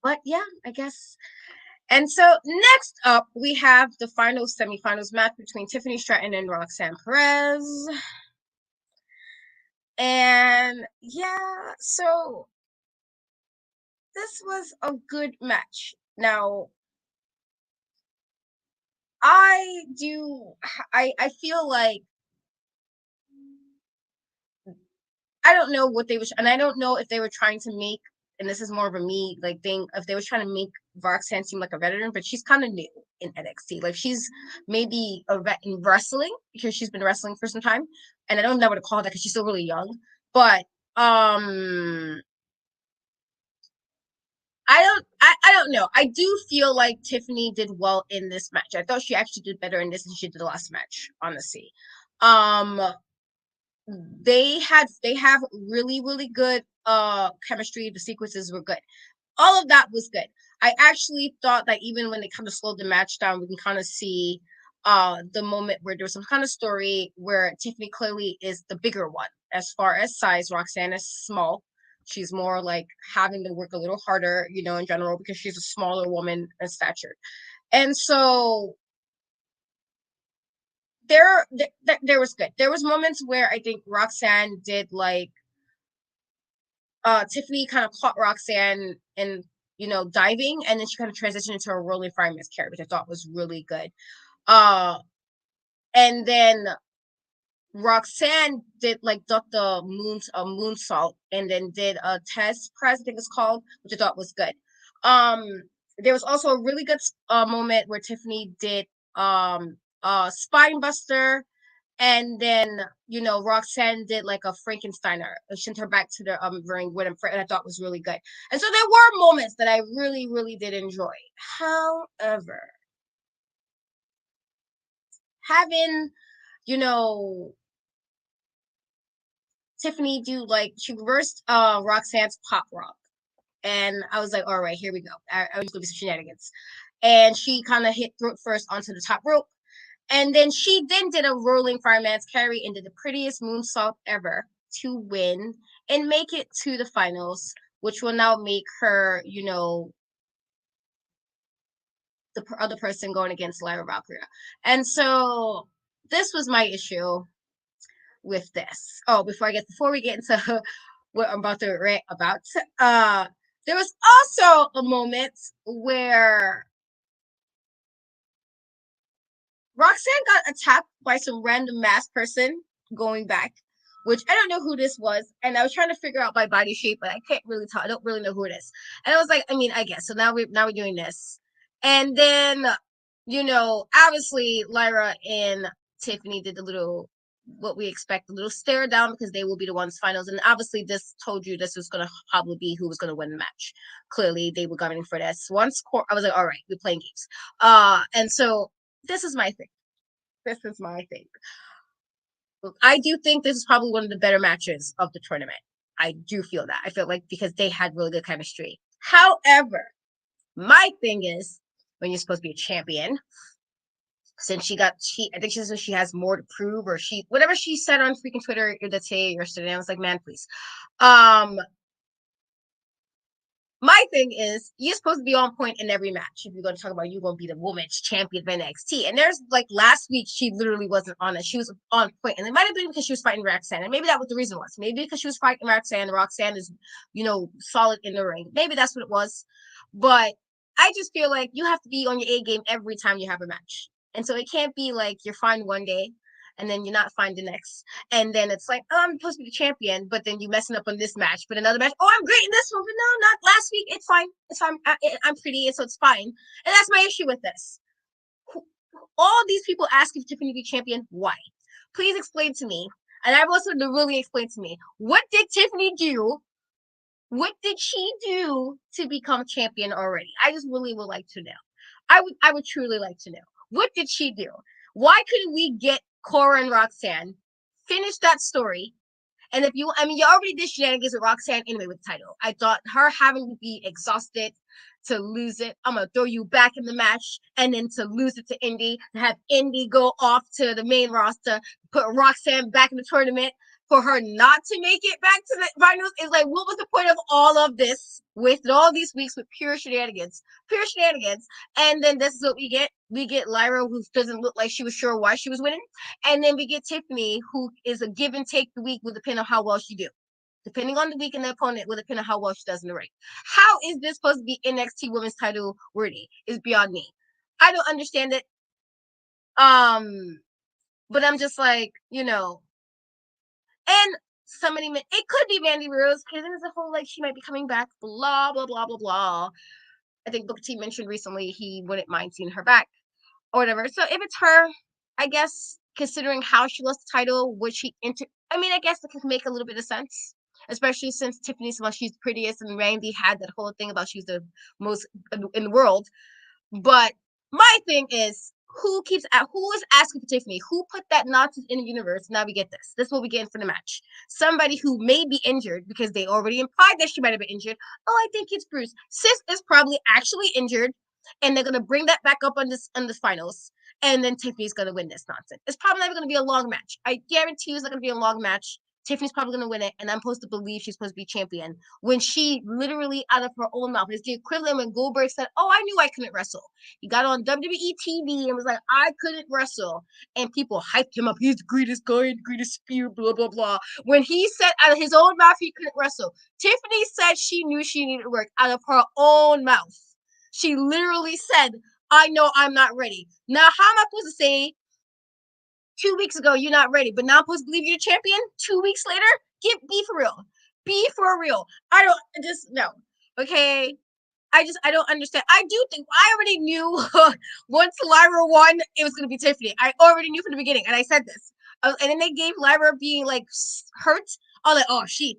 But yeah, I guess. And so next up, we have the final semifinals match between Tiffany Stratton and Roxanne Perez. And yeah, so this was a good match. Now, I feel like I don't know what they were, and I don't know if they were trying to make, and this is more of a me like thing, if they were trying to make Roxanne seem like a veteran, but she's kind of new in NXT. Like she's maybe a vet in wrestling because she's been wrestling for some time, and I don't know what to call that because she's still really young. But I don't know. I do feel like Tiffany did well in this match. I thought she actually did better in this than she did the last match, honestly. Um they have really good chemistry. The sequences were good. All of that was good. I actually thought that even when they kind of slowed the match down, we can kind of see the moment where there's some kind of story where Tiffany clearly is the bigger one as far as size. Roxanne is small. She's more like having to work a little harder, in general, because she's a smaller woman in stature. And so there was good. There was moments where I think Roxanne did like Tiffany kind of caught Roxanne and diving, and then she kind of transitioned into a rolling fireman's carry, which I thought was really good. And then Roxanne did like duck the moonsault, and then did a test press, I think it's called, which I thought was good. There was also a really good moment where Tiffany did spine buster, and then Roxanne did like a Frankensteiner, sent her back to the ring with him, and I thought was really good. And so there were moments that I really did enjoy. However, having Tiffany do like she reversed Roxanne's pop rock, and I was like, all right, here we go. I was gonna be some shenanigans, and she kind of hit throat first onto the top rope. And then she then did a rolling fireman's carry and did the prettiest moonsault ever to win and make it to the finals, which will now make her, the other person going against Lyra Valkyria. And so this was my issue with this. Oh, before we get into what I'm about to rant about, there was also a moment where Roxanne got attacked by some random masked person going back, which I don't know who this was. And I was trying to figure out by body shape, but I can't really tell. I don't really know who it is. And I was like, I guess. So now we're doing this. And then, obviously Lyra and Tiffany did the little what we expect, a little stare down because they will be the ones finals. And obviously this told you this was gonna probably be who was gonna win the match. Clearly they were gunning for this. I was like, all right, we're playing games. And so this is my thing. I do think this is probably one of the better matches of the tournament. I do feel that. I feel like because they had really good chemistry. However, my thing is when you're supposed to be a champion, since I think she says she has more to prove, or whatever she said on freaking Twitter yesterday. I was like, man, please. My thing is, you're supposed to be on point in every match. If you're going to talk about you're going to be the women's champion of NXT. And there's like last week, she literally wasn't on it. She was on point. And it might have been because she was fighting Roxanne. And maybe that was the reason was. Maybe because she was fighting Roxanne. Roxanne is, solid in the ring. Maybe that's what it was. But I just feel like you have to be on your A game every time you have a match. And so it can't be like you're fine one day and then you're not fine the next. And then it's like, oh, I'm supposed to be the champion, but then you messing up on this match, but another match, oh, I'm great in this one, but no, not last week. It's fine. It's fine. I'm pretty, so it's fine. And that's my issue with this. All these people asking Tiffany to be champion, why? Please explain to me. And I want someone to really explain to me, what did Tiffany do? What did she do to become champion already? I just really would like to know. I would truly like to know. What did she do? Why couldn't we get Cora and Roxanne, finish that story? And if you, I mean, you already did shenanigans with Roxanne anyway with the title. I thought her having to be exhausted to lose it, I'm gonna throw you back in the match, and then to lose it to Indy, to have Indy go off to the main roster, put Roxanne back in the tournament, for her not to make it back to the finals is like, what was the point of all of this? Wasted all these weeks with pure shenanigans. And then this is what we get. We get Lyra, who doesn't look like she was sure why she was winning. And then we get Tiffany, who is a give and take the week with depending on how well she do. Depending on the week and the opponent, will depend on how well she does in the ring. How is this supposed to be NXT Women's Title worthy? Is beyond me. I don't understand it. But I'm just like, and somebody, it could be Mandy Rose, because there's a whole, like, she might be coming back, blah, blah, blah, blah, blah. I think Booker T mentioned recently he wouldn't mind seeing her back, or whatever. So if it's her, I guess, considering how she lost the title, would she I guess it could make a little bit of sense, especially since Tiffany said she's the prettiest, and Randy had that whole thing about she's the most in the world. But my thing is, who is asking for Tiffany? Who put that nonsense in the universe? Now we get this. This is what we get for the match. Somebody who may be injured, because they already implied that she might have been injured. Oh, I think it's Bruce. Sis is probably actually injured, and they're gonna bring that back up on the finals, and then Tiffany's gonna win this nonsense. It's probably not gonna be a long match. I guarantee you it's not gonna be a long match. Tiffany's probably going to win it, and I'm supposed to believe she's supposed to be champion when she literally out of her own mouth. It's the equivalent when Goldberg said, oh, I knew I couldn't wrestle. He got on WWE TV and was like, I couldn't wrestle. And people hyped him up. He's the greatest guy and the greatest spear, blah, blah, blah. When he said out of his own mouth he couldn't wrestle, Tiffany said she knew she needed work out of her own mouth. She literally said, I know I'm not ready. Now, how am I supposed to say 2 weeks ago, you're not ready, but now I'm supposed to believe you're a champion 2 weeks later? Be for real. Be for real. I don't just no. Okay. I don't understand. I do think I already knew once Lyra won, it was gonna be Tiffany. I already knew from the beginning, and I said this. And then they gave Lyra being like hurt. I was like, oh, she's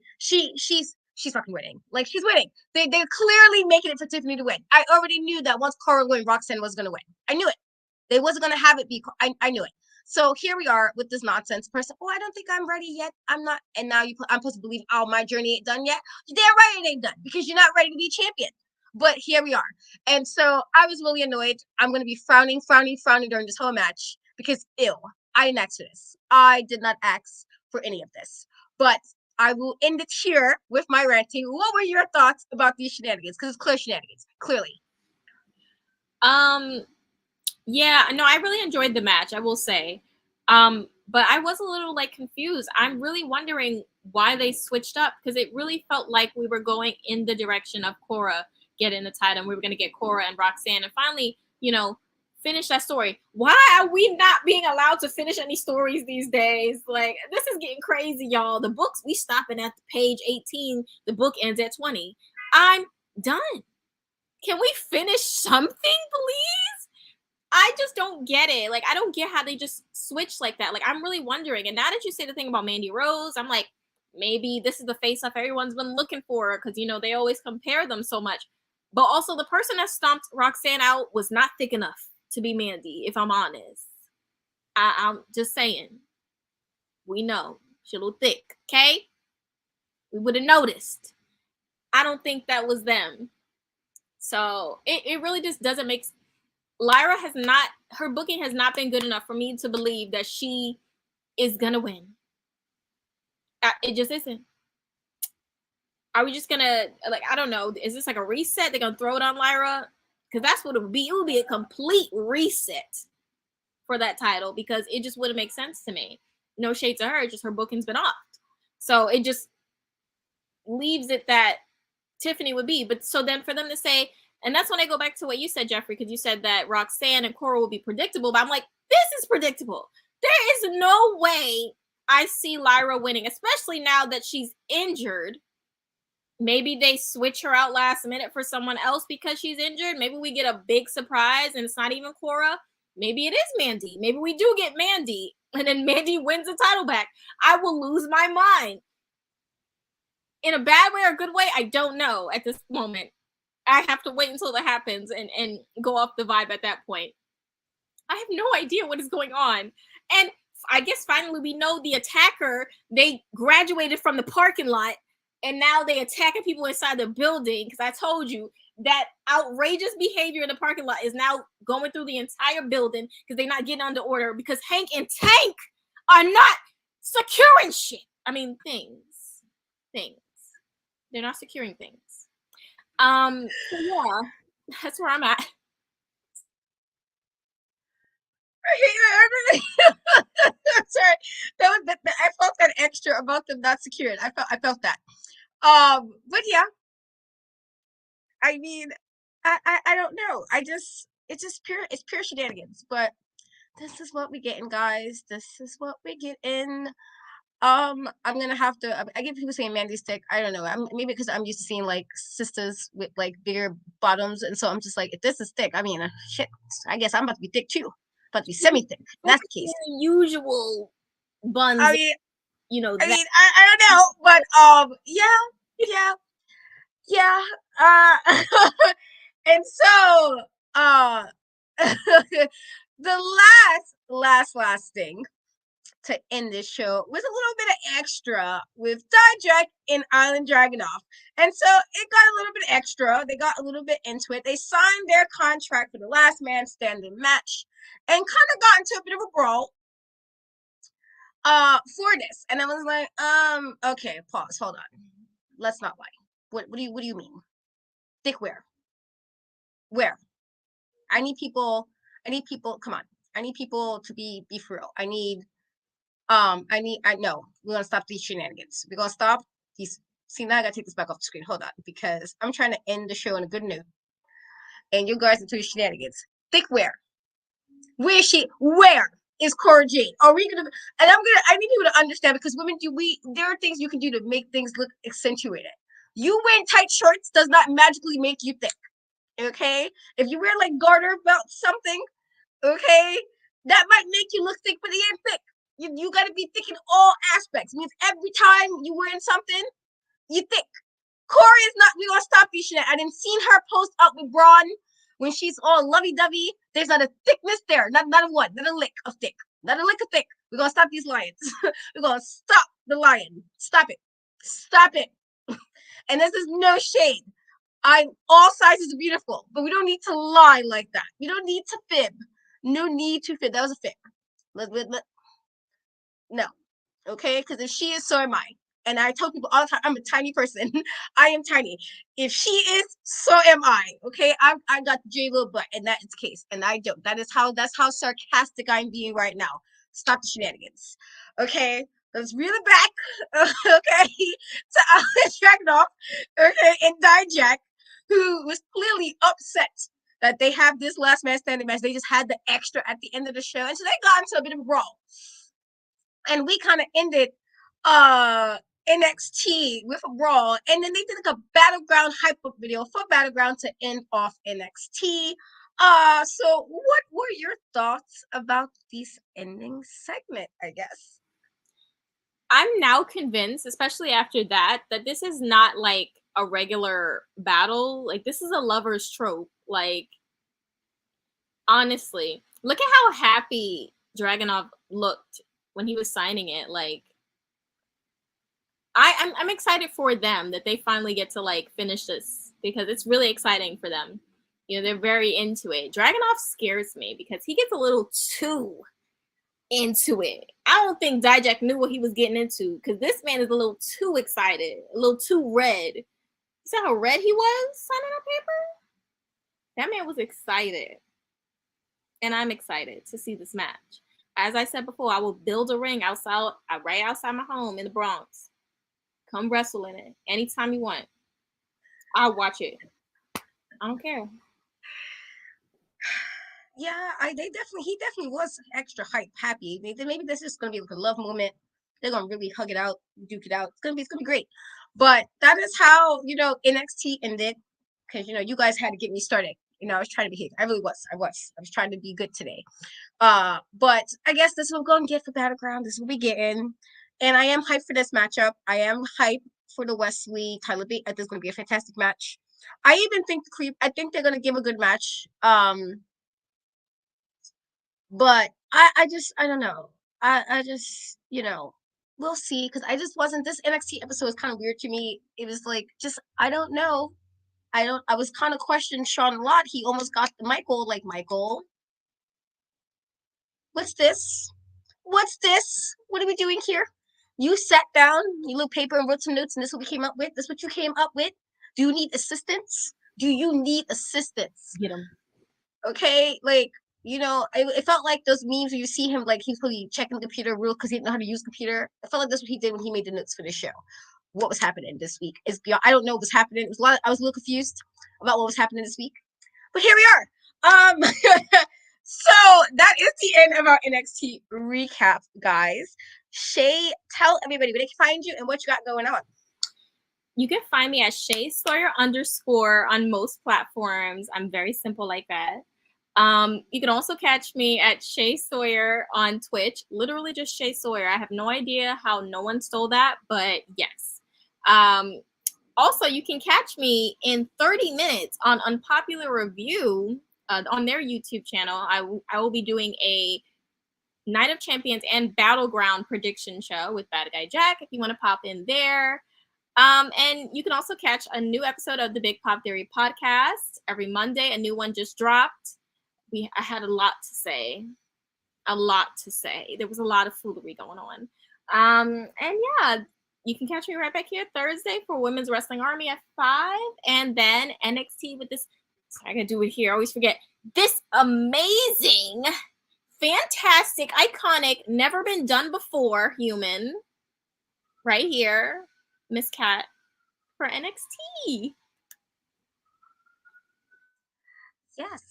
fucking winning. Like, she's winning. They're clearly making it for Tiffany to win. I already knew that once Cara won, Roxanne was gonna win. I knew it. They wasn't gonna have it be. I knew it. So here we are with this nonsense person. Oh, I don't think I'm ready yet. I'm not. And now I'm supposed to believe, oh, my journey ain't done yet. You're damn right it ain't done, because you're not ready to be champion. But here we are. And so I was really annoyed. I'm going to be frowning during this whole match, because I didn't ask for this. I did not ask for any of this. But I will end it here with my ranting. What were your thoughts about these shenanigans? Because it's clear shenanigans, clearly. Yeah, no, I really enjoyed the match, I will say. But I was a little confused. I'm really wondering why they switched up, because it really felt like we were going in the direction of Cora getting the title, and we were going to get Cora and Roxanne and finally, finish that story. Why are we not being allowed to finish any stories these days? This is getting crazy, y'all. The books, we stopping at page 18. The book ends at 20. I'm done. Can we finish something, please? I just don't get it. I don't get how they just switch like that. I'm really wondering. And now that you say the thing about Mandy Rose, I'm like, maybe this is the face-off everyone's been looking for, because, they always compare them so much. But also, the person that stomped Roxanne out was not thick enough to be Mandy, if I'm honest. I'm just saying. We know. She's a little thick, okay? We would have noticed. I don't think that was them. So, it really just doesn't make sense. Lyra her booking has not been good enough for me to believe that she is going to win. It just isn't. Are we just going to, I don't know. Is this a reset? They're going to throw it on Lyra? Because that's what it would be. It would be a complete reset for that title, because it just wouldn't make sense to me. No shade to her, just her booking's been off. So it just leaves it that Tiffany would be. But so then for them to say, and that's when I go back to what you said, Jeffrey, because you said that Roxanne and Cora will be predictable. But I'm like, this is predictable. There is no way I see Lyra winning, especially now that she's injured. Maybe they switch her out last minute for someone else because she's injured. Maybe we get a big surprise and it's not even Cora. Maybe it is Mandy. Maybe we do get Mandy and then Mandy wins the title back. I will lose my mind. In a bad way or a good way, I don't know at this moment. I have to wait until that happens and go off the vibe at that point. I have no idea what is going on. And I guess finally we know the attacker, they graduated from the parking lot and now they attacking people inside the building, because I told you that outrageous behavior in the parking lot is now going through the entire building because they're not getting under order because Hank and Tank are not securing shit. I mean, things. They're not securing things. So yeah, that's where I'm at. Sorry, I felt that extra about them not secured. I felt that. But yeah, I mean, I don't know. It's pure shenanigans. But this is what we get in, guys. This is what we get in. I'm gonna have to. I get people saying Mandy's thick. I don't know. Maybe because I'm used to seeing like sisters with like bigger bottoms, and so I'm just like, if this is thick, I mean, shit. I guess I'm about to be thick too. About to be semi-thick. That's the case. Usual buns. I mean, that. I don't know, but yeah. And so the last thing to end this show was a little bit of extra with Dijak and Island Dragunov. And so it got a little bit extra. They got a little bit into it. They signed their contract for the last man standing match and kind of got into a bit of a brawl for this. And I was like, okay, pause, hold on. Let's not lie. What do you mean? Thick where? Where? I need people, come on. I need people to be for real. I know we're gonna stop these shenanigans. We're gonna stop these. See, now I gotta take this back off the screen. Hold on, because I'm trying to end the show on a good note. And you guys are doing shenanigans. Thick where? Where is she? Where is Cora Jade? Are we gonna? And I need people to understand, because women there are things you can do to make things look accentuated. You wearing tight shorts does not magically make you thick. Okay? If you wear like garter about something, okay, that might make you look thick, but it ain't thick. You gotta be thick in all aspects. It means every time you wearing something, you thick. Corey is not. We gonna stop these shit. I didn't seen her post up with Bron when she's all lovey-dovey. There's not a thickness there. Not a what? Not a lick of thick. Not a lick of thick. We're gonna stop these lions. We're gonna stop the lion. Stop it. Stop it. And this is no shade. All sizes are beautiful, but we don't need to lie like that. We don't need to fib. No need to fib. That was a fib. No. Okay? Because if she is, so am I. And I tell people all the time, I'm a tiny person. I am tiny. If she is, so am I. Okay? I got the J little butt, and that is the case. And I don't. That's how sarcastic I'm being right now. Stop the shenanigans. Okay? Let's reel it back. Okay? To Alex Dragunov. Okay? And Dijak, who was clearly upset that they have this last man standing match. They just had the extra at the end of the show. And so they got into a bit of a brawl. And we kind of ended NXT with a brawl, and then they did like a Battleground hype-up video for Battleground to end off NXT. So what were your thoughts about this ending segment, I guess? I'm now convinced, especially after that this is not like a regular battle. Like, this is a lover's trope. Like, honestly, look at how happy Dragunov looked when he was signing it. Like, I'm excited for them that they finally get to like finish this, because it's really exciting for them. You know, they're very into it. Dragunov scares me because he gets a little too into it. I don't think Dijak knew what he was getting into, because this man is a little too excited, a little too red. You saw how red he was signing that paper? That man was excited. And I'm excited to see this match. As I said before, I will build a ring right outside my home in the Bronx. Come wrestle in it anytime you want. I'll watch it. I don't care. Yeah, he definitely was extra happy. Maybe this is gonna be like a love moment. They're gonna really hug it out, duke it out. It's gonna be great. But that is how NXT ended, because you guys had to get me started. I was trying to behave. I really was. I was trying to be good today. But I guess this is what we're gonna get for Battleground. This is what we getting, and I am hyped for this matchup. I am hyped for the Wesley Tyler Bate. I think it's gonna be a fantastic match. I even think I think they're gonna give a good match. But I don't know. I just, we'll see. Because I just wasn't, this NXT episode was kind of weird to me. It was like, just, I don't know. I was kind of questioning Sean a lot. He almost got the Michael, like, Michael, what's this? What's this? What are we doing here? You sat down, you little paper and wrote some notes, and this is what we came up with? This is what you came up with? Do you need assistance? Do you need assistance? Get him. Okay, like, it felt like those memes where you see him, like, he's probably checking the computer real because he didn't know how to use computer. I felt like that's what he did when he made the notes for the show. What was happening this week is beyond. I don't know what was happening. It was I was a little confused about what was happening this week, but here we are. So that is the end of our NXT recap, guys. Shay, tell everybody where they can find you and what you got going on. You can find me at Shay Sawyer _ on most platforms. I'm very simple like that. You can also catch me at Shay Sawyer on Twitch. Literally just Shay Sawyer. I have no idea how no one stole that, but yes. Also, you can catch me in 30 minutes on Unpopular Review on their YouTube channel. I will be doing a Night of Champions and Battleground prediction show with Bad Guy Jack if you want to pop in there. And you can also catch a new episode of the Big Pop Theory podcast every Monday. A new one just dropped. I had a lot to say. There was a lot of foolery going on. And yeah, you can catch me right back here Thursday for Women's Wrestling Army at 5. And then NXT with this, I gotta do it here, I always forget, this amazing, fantastic, iconic, never been done before human right here, Miss Cat for NXT. Yes.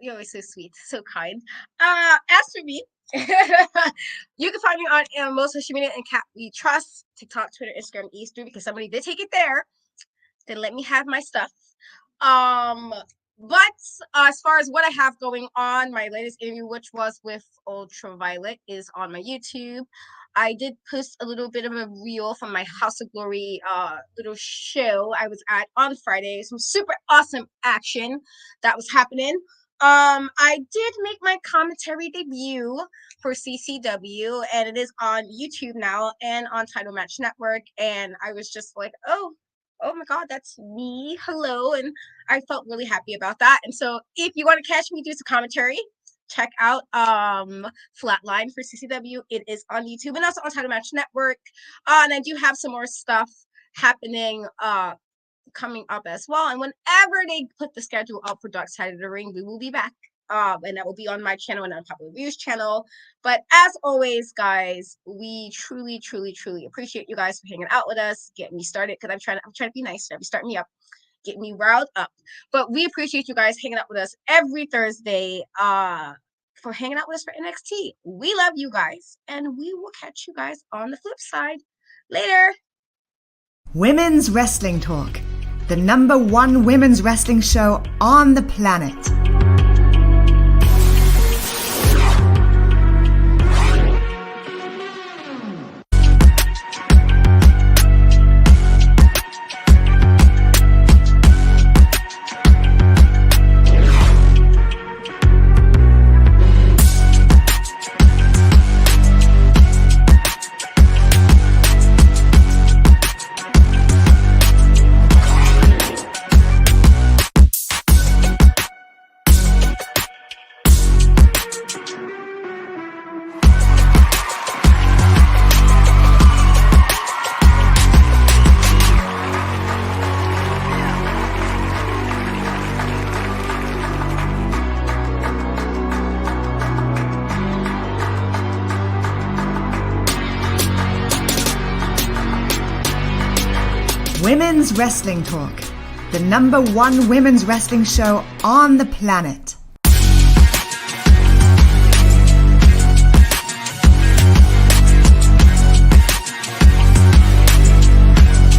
You're always so sweet, so kind. As for me, you can find me on most social media and Cat We Trust, TikTok, Twitter, Instagram, Easter, because somebody did take it there. They let me have my stuff. But as far as what I have going on, my latest interview, which was with Ultraviolet, is on my YouTube. I did post a little bit of a reel from my House of Glory little show I was at on Friday. Some super awesome action that was happening. I did make my commentary debut for CCW, and it is on YouTube now and on Title Match Network. And I was just like, oh my God, that's me. Hello. And I felt really happy about that. And so if you want to catch me do some commentary, check out Flatline for CCW. It is on YouTube and also on Title Match Network. And I do have some more stuff happening coming up as well. And whenever they put the schedule up for Dark Side of the Ring, we will be back. And that will be on my channel and on Popular Reviews channel. But as always, guys, we truly, truly, truly appreciate you guys for hanging out with us, getting me started, because I'm trying to be nice, be starting me up, get me riled up. But we appreciate you guys hanging out with us every Thursday for hanging out with us for NXT. We love you guys, and we will catch you guys on the flip side. Later. Women's Wrestling Talk, the #1 women's wrestling show on the planet. Women's Wrestling Talk, the #1 women's wrestling show on the planet.